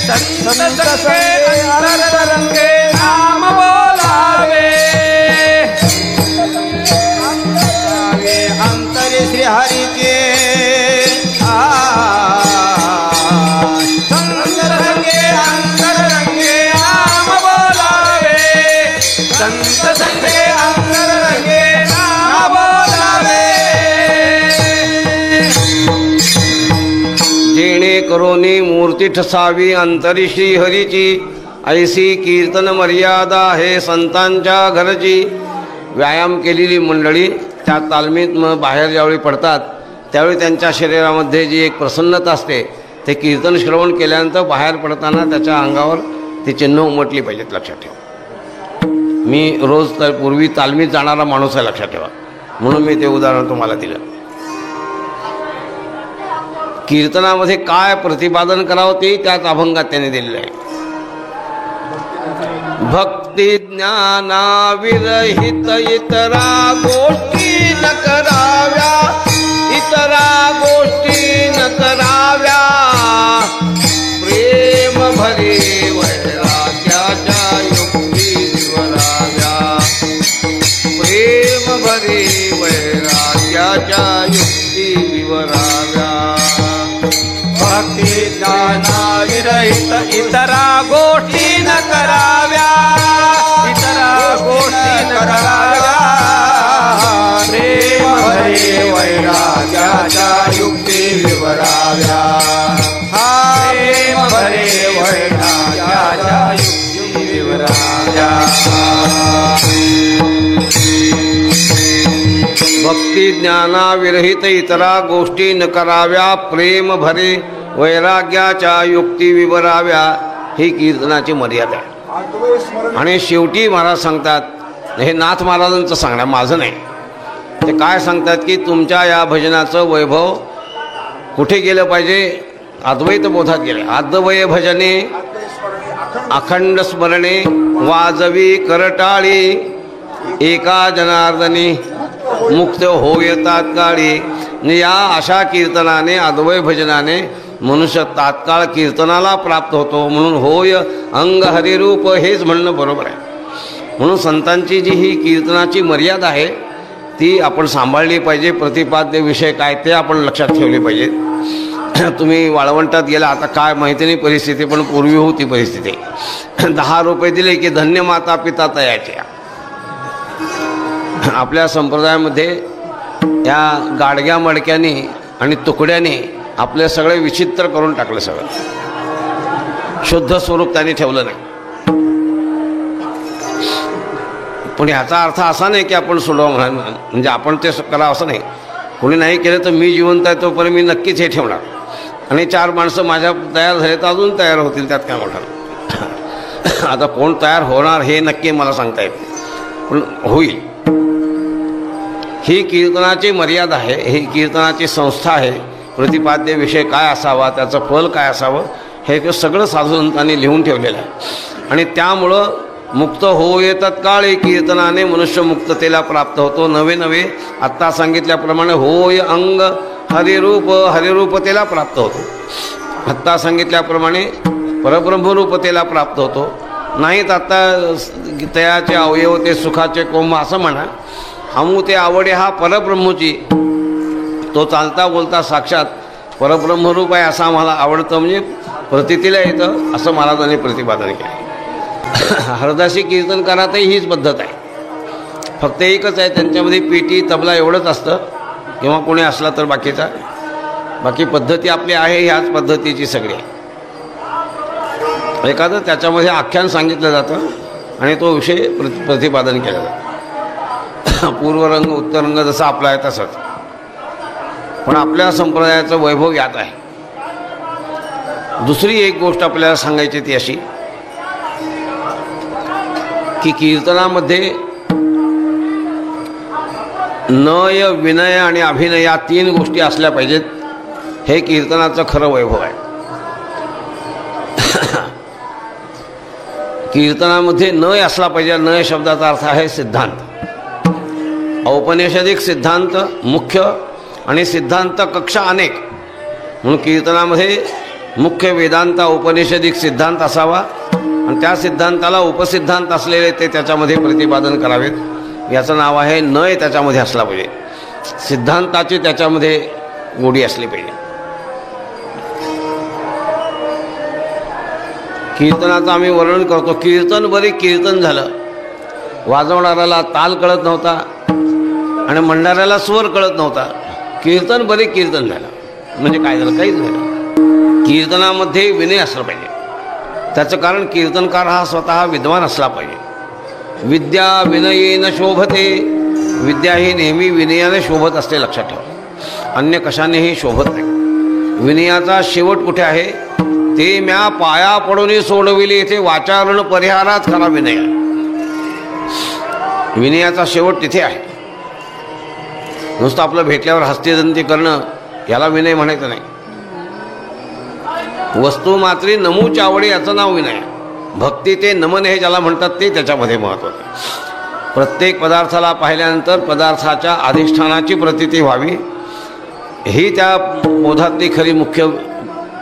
संत संगे अंतर रंगे नाम बोलावे, अंतरी श्री हरीचे संत संगे अंतर रंगे नाम बोलावे, संत संगे अंतर रंगे नाम बोलावे. जेणेकरून मूर्ती ठसावी अंतरी श्री हरीची, ऐसी कीर्तन मर्यादा हे संतांच्या घरची. व्यायाम केलेली मंडळी त्या तालमीत मग बाहेर ज्यावेळी पडतात त्यावेळी त्यांच्या शरीरामध्ये जी एक प्रसन्नता असते, ते कीर्तन श्रवण केल्यानंतर बाहेर पडताना त्याच्या अंगावर ती चिन्ह उमटली पाहिजेत, लक्षात ठेवा. मी रोज तर पूर्वी तालमीत जाणारा माणूस आहे, लक्षात ठेवा, म्हणून मी ते उदाहरण तुम्हाला दिलं. कीर्तनामध्ये काय प्रतिपादन करावं ते त्याच अभंगात त्याने दिलेलं आहे. भक्ती ज्ञाना विरहित इतरा गोष्टी न कराव्या, इतरा गोष्टी न कराव्या, प्रेम भरे वैराग्याच्या युक्ती विवराव्या, प्रेम भरे वैराग्याच्या युक्ती विवराव्या. भक्ती ज्ञाना विरहित इतरा गोष्टी न कराव्या, इतरा गोष्टी न कराव्या, प्रेम भरे वैराग्याच्या युक्ती विवराव्या, प्रेम भरे वैराग्याच्या युक्ती विवराव्या. भक्ती ज्ञाना विरहित इतरा गोष्टी न कराव्या, प्रेम भरे वैराग्याच्या युक्ती विवराव्या. ही कीर्तनाची मर्यादा आहे. आणि शेवटी महाराज सांगतात, हे नाथ महाराजांचं सांगणं, माझं नाही, ते काय सांगतात की तुमच्या या भजनाचं वैभव कुठे गेलं पाहिजे? अद्वैत बोधात गेले. अद्वय भजने अखंड स्मरणे वाजवी करटाळी, एका जनार्दनी मुक्त होय तात्काळी. या अशा कीर्तनाने, अद्वय भजनाने मनुष्य तात्काळ कीर्तनाला प्राप्त होतो. म्हणून होय अंग हरिरूप हेच म्हणणं बरोबर आहे. म्हणून संतांची जी ही कीर्तनाची मर्यादा आहे ती आपण सांभाळली पाहिजे. प्रतिपाद्य विषय काय ते आपण लक्षात ठेवले पाहिजे. तुम्ही वाळवंटात गेला, आता काय माहिती नाही परिस्थिती, पण पूर्वी होती परिस्थिती. 10 रुपये दिले की धन्य माता पिता तयाच्या. आपल्या संप्रदायामध्ये या गाडग्या मडक्याने आणि तुकड्याने आपले सगळे विचित्र करून टाकलं. सगळं शुद्ध स्वरूप त्यांनी ठेवलं नाही. पण याचा अर्थ असा नाही की आपण सोडवा म्हणजे आपण ते करा असं नाही. कोणी नाही केलं तर मी जिवंत आहे तोपर्यंत मी नक्कीच हे ठेवणार. आणि 4 माणसं माझ्या तयार झाले तर अजून तयार होतील, त्यात काय मोठं. आता कोण तयार होणार हे नक्की मला सांगता येत नाही, पण होईल. ही कीर्तनाची मर्यादा आहे, ही कीर्तनाची संस्था आहे. प्रतिपाद्य विषय काय असावा, त्याचं फल काय असावं, हे सगळं साधू संतांनी लिहून ठेवलेलं आहे. आणि त्यामुळं मुक्त होय तत्काळी कीर्तनाने मनुष्य मुक्ततेला प्राप्त होतो. नवे नवे आत्ता सांगितल्याप्रमाणे होय अंग हरिरूपतेला प्राप्त होतो. आत्ता सांगितल्याप्रमाणे परब्रह्मरूपतेला प्राप्त होतो. नाहीत आत्ता तयाचे अवयव ते सुखाचे कोंब असं म्हणा. हमू ते आवडे हा परब्रह्मची, तो चालता बोलता साक्षात परब्रह्मरूप आहे असं आम्हाला आवडतं, म्हणजे प्रतीतीला येतं असं महाराजांनी प्रतिपादन केलं. हरदासी कीर्तनकारातही हीच पद्धत आहे. फक्त एकच आहे, त्यांच्यामध्ये पेटी तबला एवढंच असतं किंवा कोणी असला तर बाकीचा. बाकी पद्धती आपली आहे ह्याच पद्धतीची सगळी आहे. एखादं त्याच्यामध्ये आख्यान सांगितलं जातं आणि तो विषय प्रतिपादन केला जातो. पूर्वरंग उत्तरंग जसं आपला आहे तसंच. पण आपल्या संप्रदायाचं वैभव यात आहे. दुसरी एक गोष्ट आपल्याला सांगायची ती अशी की कीर्तनामध्ये नय, विनय आणि अभिनय या 3 गोष्टी असल्या पाहिजेत. हे कीर्तनाचं खरं वैभव आहे. कीर्तनामध्ये नय असला पाहिजे. नय शब्दाचा अर्थ आहे सिद्धांत. औपनिषदिक सिद्धांत मुख्य आणि सिद्धांत कक्षा अनेक, म्हणून कीर्तनामध्ये मुख्य वेदांत औपनिषदिक सिद्धांत असावा आणि त्या सिद्धांताला उपसिद्धांत असलेले ते त्याच्यामध्ये प्रतिपादन करावेत. याचं नाव आहे नय. त्याच्यामध्ये असला पाहिजे. सिद्धांताची त्याच्यामध्ये गोडी असली पाहिजे. कीर्तनाचं आम्ही वर्णन करतो. कीर्तन बरी कीर्तन झालं. वाजवणाऱ्याला ताल कळत नव्हता आणि म्हणणाऱ्याला स्वर कळत नव्हता. कीर्तन बरी कीर्तन झालं म्हणजे काय झालं? काहीच झालं. कीर्तनामध्ये विनय असलं पाहिजे. त्याचं कारण कीर्तनकार हा स्वतः विद्वान असला पाहिजे. विद्या विनयेन शोभते. विद्या ही नेहमी विनयाने शोभत असते, लक्षात ठेवा. अन्य कशानेही शोभत नाही. विनयाचा शेवट कुठे आहे? ते म्या पाया पडून सोडविले. येथे वाचारण परिहारात खरा विनय. विनयाचा शेवट तिथे आहे. नुसतं आपलं भेटल्यावर हस्तिदंती करणं याला विनय म्हणायचं नाही. वस्तू मात्री नमूची आवडी याचं नाव विनय. भक्ती ते नमन हे ज्याला म्हणतात ते त्याच्यामध्ये महत्त्वाचं. प्रत्येक पदार्थाला पाहिल्यानंतर पदार्थाच्या अधिष्ठानाची प्रतीती व्हावी ही त्या बोधातली खरी मुख्य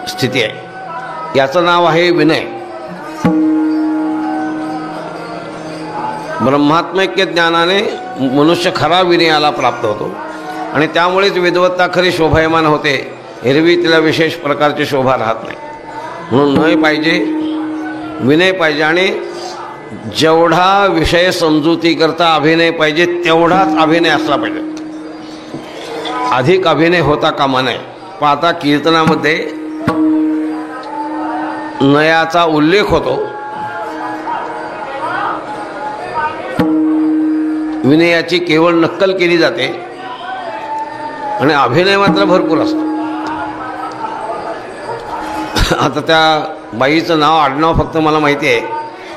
स्थिती आहे. याचं नाव आहे विनय. ब्रह्मात्मैक्य ज्ञानाने मनुष्य खरा विनयाला प्राप्त होतो आणि त्यामुळेच विद्वत्ता खरी शोभायमान होते. एरवी तिला विशेष प्रकारची शोभा राहत नाही. म्हणून नय पाहिजे, विनय पाहिजे आणि जेवढा विषय समजुतीकरता अभिनय पाहिजे तेवढाच अभिनय असला पाहिजे. अधिक अभिनय होता कामा नये. पण आता कीर्तनामध्ये नयाचा उल्लेख होतो. विनयाची केवळ नक्कल केली जाते आणि अभिनय मात्र भरपूर असतो. आता त्या बाईचं नाव आडनाव फक्त मला माहिती आहे.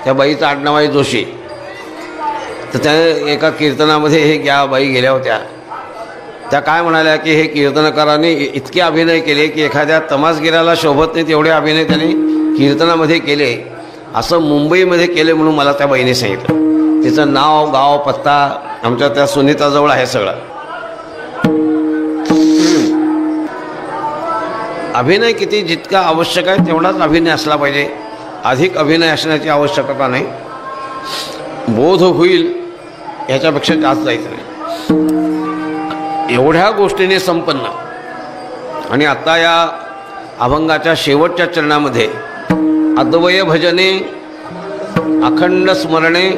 त्या बाईचं आडनाव आहे जोशी. तर त्या एका कीर्तनामध्ये हे त्या बाई गेल्या होत्या. त्या काय म्हणाल्या की हे कीर्तनकारांनी इतके अभिनय केले की एखाद्या तमासगिराला शोभत नाही तेवढे अभिनय त्यांनी कीर्तनामध्ये केले. असं मुंबईमध्ये केले म्हणून मला त्या बाईने सांगितलं. तिचं नाव, गाव, पत्ता आमच्या त्या सुनीताजवळ आहे सगळं. अभिनय किती जितका आवश्यक आहे तेवढाच अभिनय असला पाहिजे. अधिक अभिनय असण्याची आवश्यकता नाही. बोध होईल ह्याच्यापेक्षा जास्त जायचं नाही. एवढ्या गोष्टीने संपन्न. आणि आता या अभंगाच्या शेवटच्या चरणामध्ये अद्वय भजने, अखंड स्मरणे.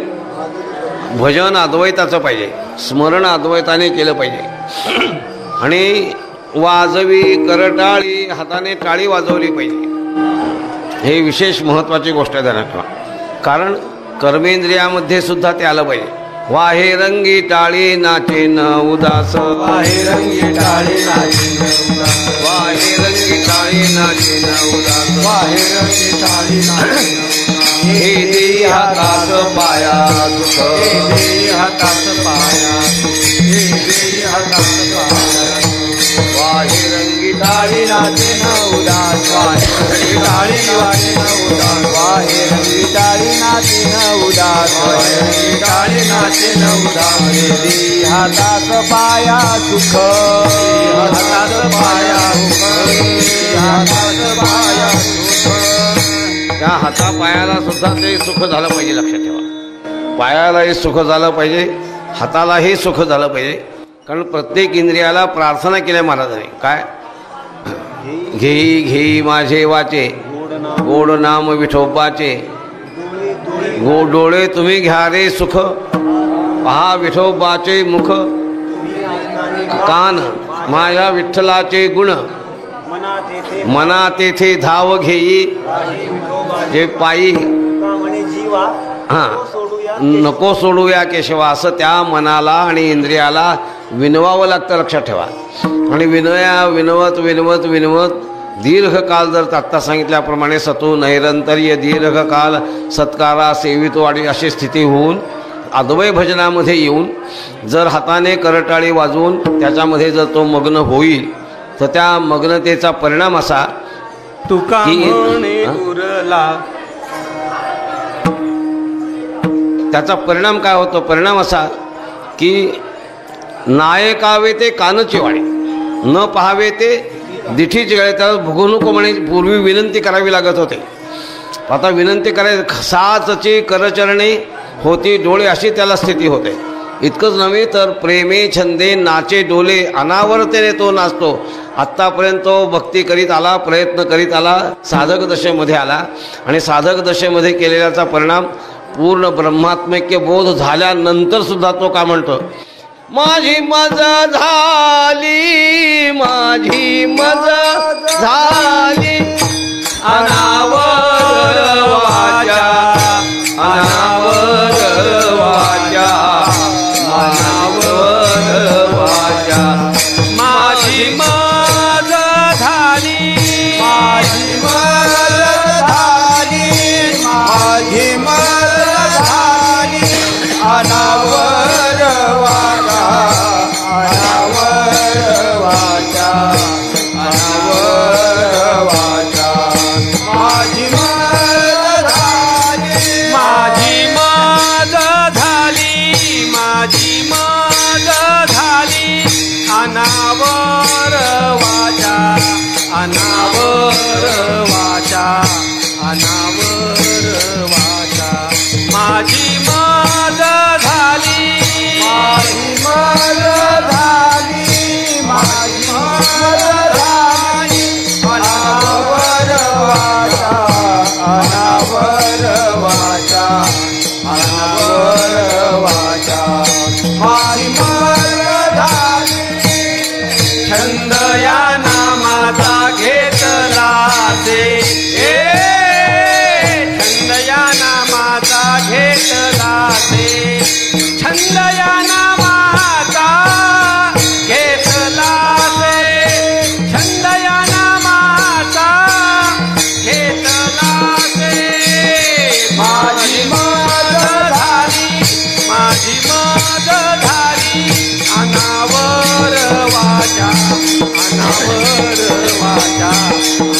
भजन अद्वैताचं पाहिजे, स्मरण अद्वैताने केलं पाहिजे आणि वाजवी करटाळी, हाताने टाळी वाजवली पाहिजे. हे विशेष महत्त्वाची गोष्ट आहे ध्यानात ठेवा. कारण कर्मेंद्रियामध्ये सुद्धा ते आलं पाहिजे. वाहे रंगी टाळी नाचे न उदास. वाहे रंगी टाळी नाचे न उदास. वाहे रंगी टाळी नाचे न उदास. वाहे रंगी टाळी नाचे न उदास. हे देई हातात पाया दुख. हे देई हातात पाया. हे देई हातात पाया. वाहे रंगी टाळी नाचे न उदास. वाहे रंगी टाळी नाचे न उदास. वाहे रंगी टाळी नाचे न उदास टाळी नाचे न उदास दी हातात पाया सुख हातात पाया हातात पाया त्या हातापायाला सुद्धा ते सुख झालं पाहिजे, लक्षात ठेवा. पायालाही सुख झालं पाहिजे, हातालाही सुख झालं पाहिजे. कारण प्रत्येक इंद्रियाला प्रार्थना केल्या महाराजांनी. काय? घेई घेई माझे वाचे गोड नाम विठोबाचे, डोळे तुम्ही घ्या रे सुख, पहा विठोबाचे मुख, कान माझ्या विठ्ठलाचे गुण, मना तेथे धाव घेई जे पायी, हां नको सोडूया केशवा, असं त्या मनाला आणि इंद्रियाला विनवावं लागतं, लक्षात ठेवा. आणि विनवत विनवत विनवत दीर्घकाल, जर आत्ता सांगितल्याप्रमाणे सतू नैरंतर्य दीर्घकाल सत्कारा सेवितवाडी अशी स्थिती होऊन अद्वय भजनामध्ये येऊन जर हाताने करटाळी वाजवून त्याच्यामध्ये जर तो मग्न होईल तर त्या मग्नतेचा परिणाम असा तुका की म्हणे उरला, त्याचा परिणाम काय होतो? परिणाम असा की नायकावे ते कानची वाणी, न पाहावे ते दिठीची गळे. त्याला भुगू नको म्हणे पूर्वी विनंती करावी लागत होते. आता विनंती करायची, साचची करचरणे होती डोळे, अशी त्याला स्थिती होते. इतकंच नव्हे तर प्रेमे छंदे नाचे डोले, अनावरतेने तो नाचतो. आत्तापर्यंत तो भक्ती करीत आला, प्रयत्न करीत आला, साधक दशेमध्ये आला आणि साधक दशेमध्ये केलेल्याचा परिणाम पूर्ण ब्रह्मात्मैक्य बोध झाल्यानंतर सुद्धा तो का म्हणतो? माझी मजा झाली, माझी मजा झाली, अनावर वाचा, अनावर वाचा, अनावर वाचा. माझी मज झाली, माझी मज झाली, माझी मज झाली, अनावर वाचा, अनावर वाचा, अनावर वाचा. माझी मज झाली, माझी मज झाली, माझी मज झाली, अनावर वाचा, अनावर वाचा, अनावर वाचा. माझी मज झाली, माझी मज झाली, माझी मज झाली, अनावर वाचा, अनावर वाचा, अनावर वाचा. माझी मज झाली, छंद या नामाचा घेतला से, छंद या नामाचा घेतला से, छंद या नामाचा घेतला से, छंद या नामाचा घेतला से. माझी मज झाली, माझी मज झाली, अनावर वाचा, अनावर वाचा,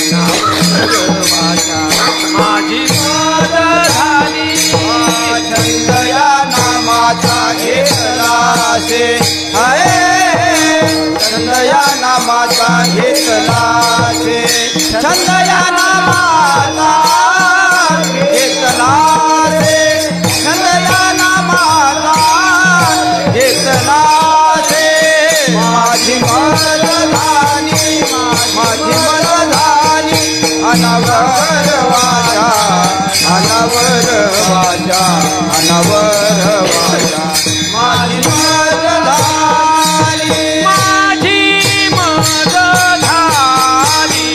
अनावर वाचा. माझी मज झाली, छंद या नामाचा घेतला से, छंद या नामाचा घेतला से, छंद या नामाचा घेतला से, छंद या नामाचा घेतला से. माझी मज झाली, माझी मज झाली, अनावर वाचा, अनावर वाचा, अनावर वाचा. माझी मज झाली, माझी मज झाली,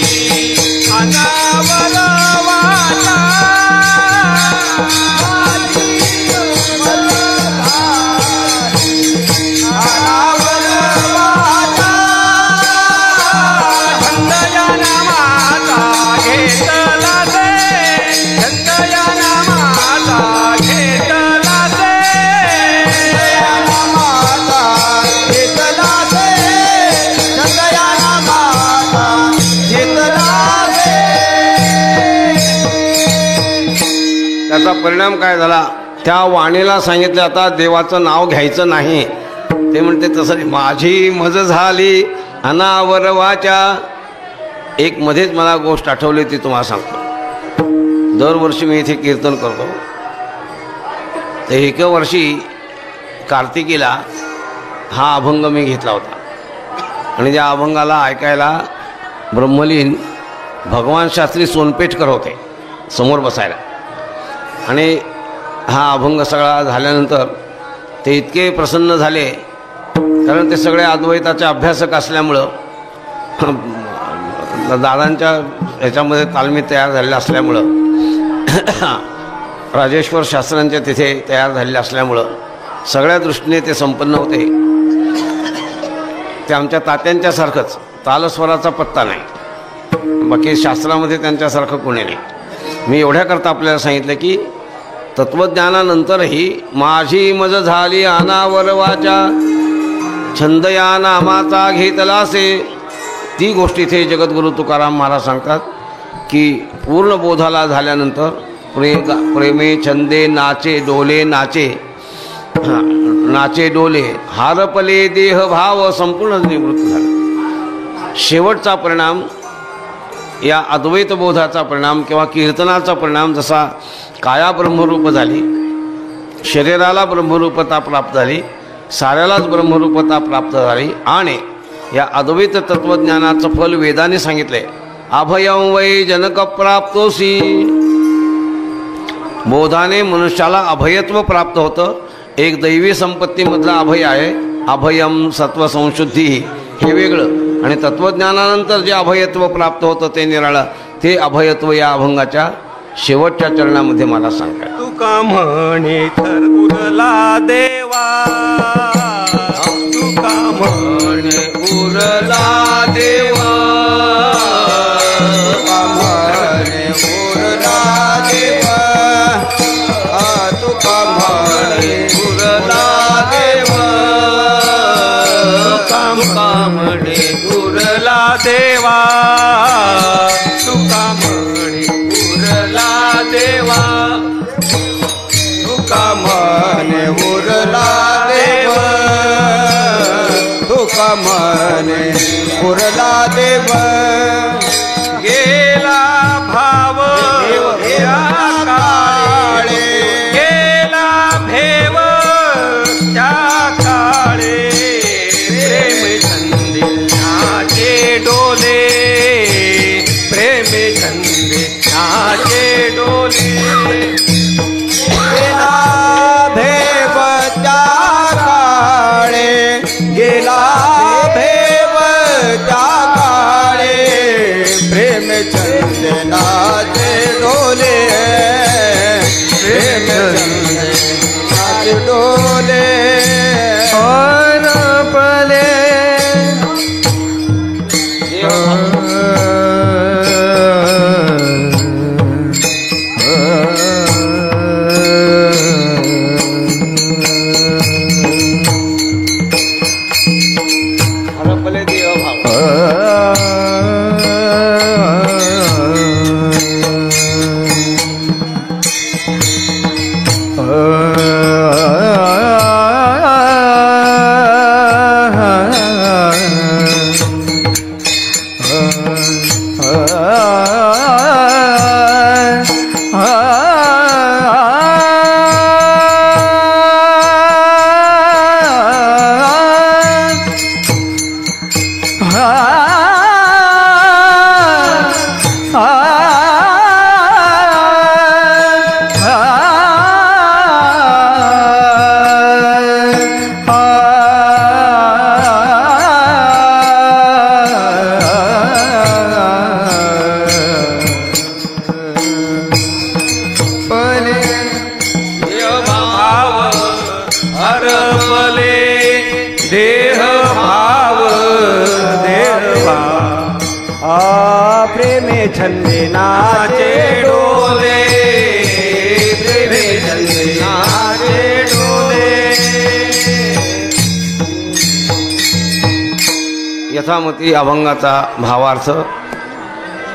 अनावर वाचा. अनावर वाचा. छंद या नामाचा घेतला से, छंद या नामाचा घेतला से. त्याचा परिणाम काय झाला, त्या वाणीला सांगितलं आता देवाचं नाव घ्यायचं नाही. ते म्हणते तसं माझी मज झाली अनावर वाचा. एक मध्येच मला गोष्ट आठवली ती तुम्हाला सांगतो. दरवर्षी मी इथे कीर्तन करतो. तर एका वर्षी कार्तिकीला हा अभंग मी घेतला होता आणि त्या अभंगाला ऐकायला ब्रह्मलीन भगवान शास्त्री सोनपेठकर होते समोर बसायला. आणि हा अभंग सगळा झाल्यानंतर ते इतके प्रसन्न झाले, कारण ते सगळे अद्वैताचे अभ्यासक असल्यामुळं, दादांच्या ह्याच्यामध्ये तालमी तयार झालेल्या असल्यामुळं, राजेश्वर शास्त्रांच्या तिथे तयार झालेले असल्यामुळं सगळ्या दृष्टीने ते संपन्न होते. ते आमच्या तात्यांच्यासारखंच, तालस्वराचा पत्ता नाही. बाकी शास्त्रामध्ये त्यांच्यासारखं कोणी नाही. मी एवढ्याकरता आपल्याला सांगितलं की तत्त्वज्ञानानंतरही माझी मज झाली अनावर वाचा, छंद या नामाचा घेतलासे. ती गोष्ट इथे जगद्गुरू तुकाराम महाराज सांगतात की पूर्ण बोधाला झाल्यानंतर प्रेमे छंदे नाचे डोले नाचे, नाचे डोले हारपले देह भाव संपूर्ण निवृत्त झाला. शेवटचा परिणाम या अद्वैत बोधाचा परिणाम किंवा कीर्तनाचा परिणाम जसा काया ब्रह्मरूप झाली, शरीराला ब्रह्मरूपता प्राप्त झाली, साऱ्यालाच ब्रह्मरूपता प्राप्त झाली. आणि या अद्वैत तत्त्वज्ञानाचं फल वेदाने सांगितले, अभयं वै जनक प्राप्तोसी. बोधाने मनुष्याला अभयत्व प्राप्त होतं. एक दैवी संपत्तीमधलं अभय आहे, अभयम सत्व संशुद्धी, हे वेगळं. आणि तत्त्वज्ञानानंतर जे अभयत्व प्राप्त होतं ते निराळं. ते अभयत्व या अभंगाच्या शेवटच्या चरणामध्ये मला सांगतात. तुका म्हणे तर उरला देवा, तुका म्हणे उरला देवा, तुका म्हणे उरला देवा, तुका म्हणे उरला देवा, तुका म्हणे उरला देवा, तुका म्हणे उरला देवा, तुका म्हणे उरला देवा, तुका म्हणे उरला देवा. गेला भाव या काळे, गेला भेव त्या काळे, प्रेम छंदिनाचे डोले, प्रेम छंदिनाचे डोले. गेला भेव त्या काळे, गेला भेव त्या काळे, प्रेम छंदिनाचे डोले, प्रेम छंदिनाचे डोले. पले हरपले देह भाव. देह भाव, देह भाव. प्रेमे छंदिनाचे डोले, प्रेमे छंदिनाचे डोले. यथामती अभंगाचा भावार्थ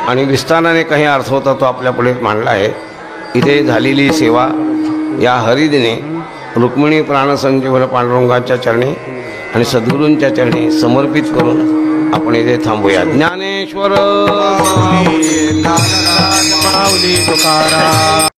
आणि विस्ताराने काही अर्थ होता तो आपल्या पुढे मांडला आहे. इथे झालेली सेवा या हरिदिने रुक्मिणी प्राणसंजीवन पांडुरंगाच्या चरणी आणि सद्गुरूंच्या चरणी समर्पित करून आपण इथे थांबूया. ज्ञानेश्वर माऊली तुकाराम.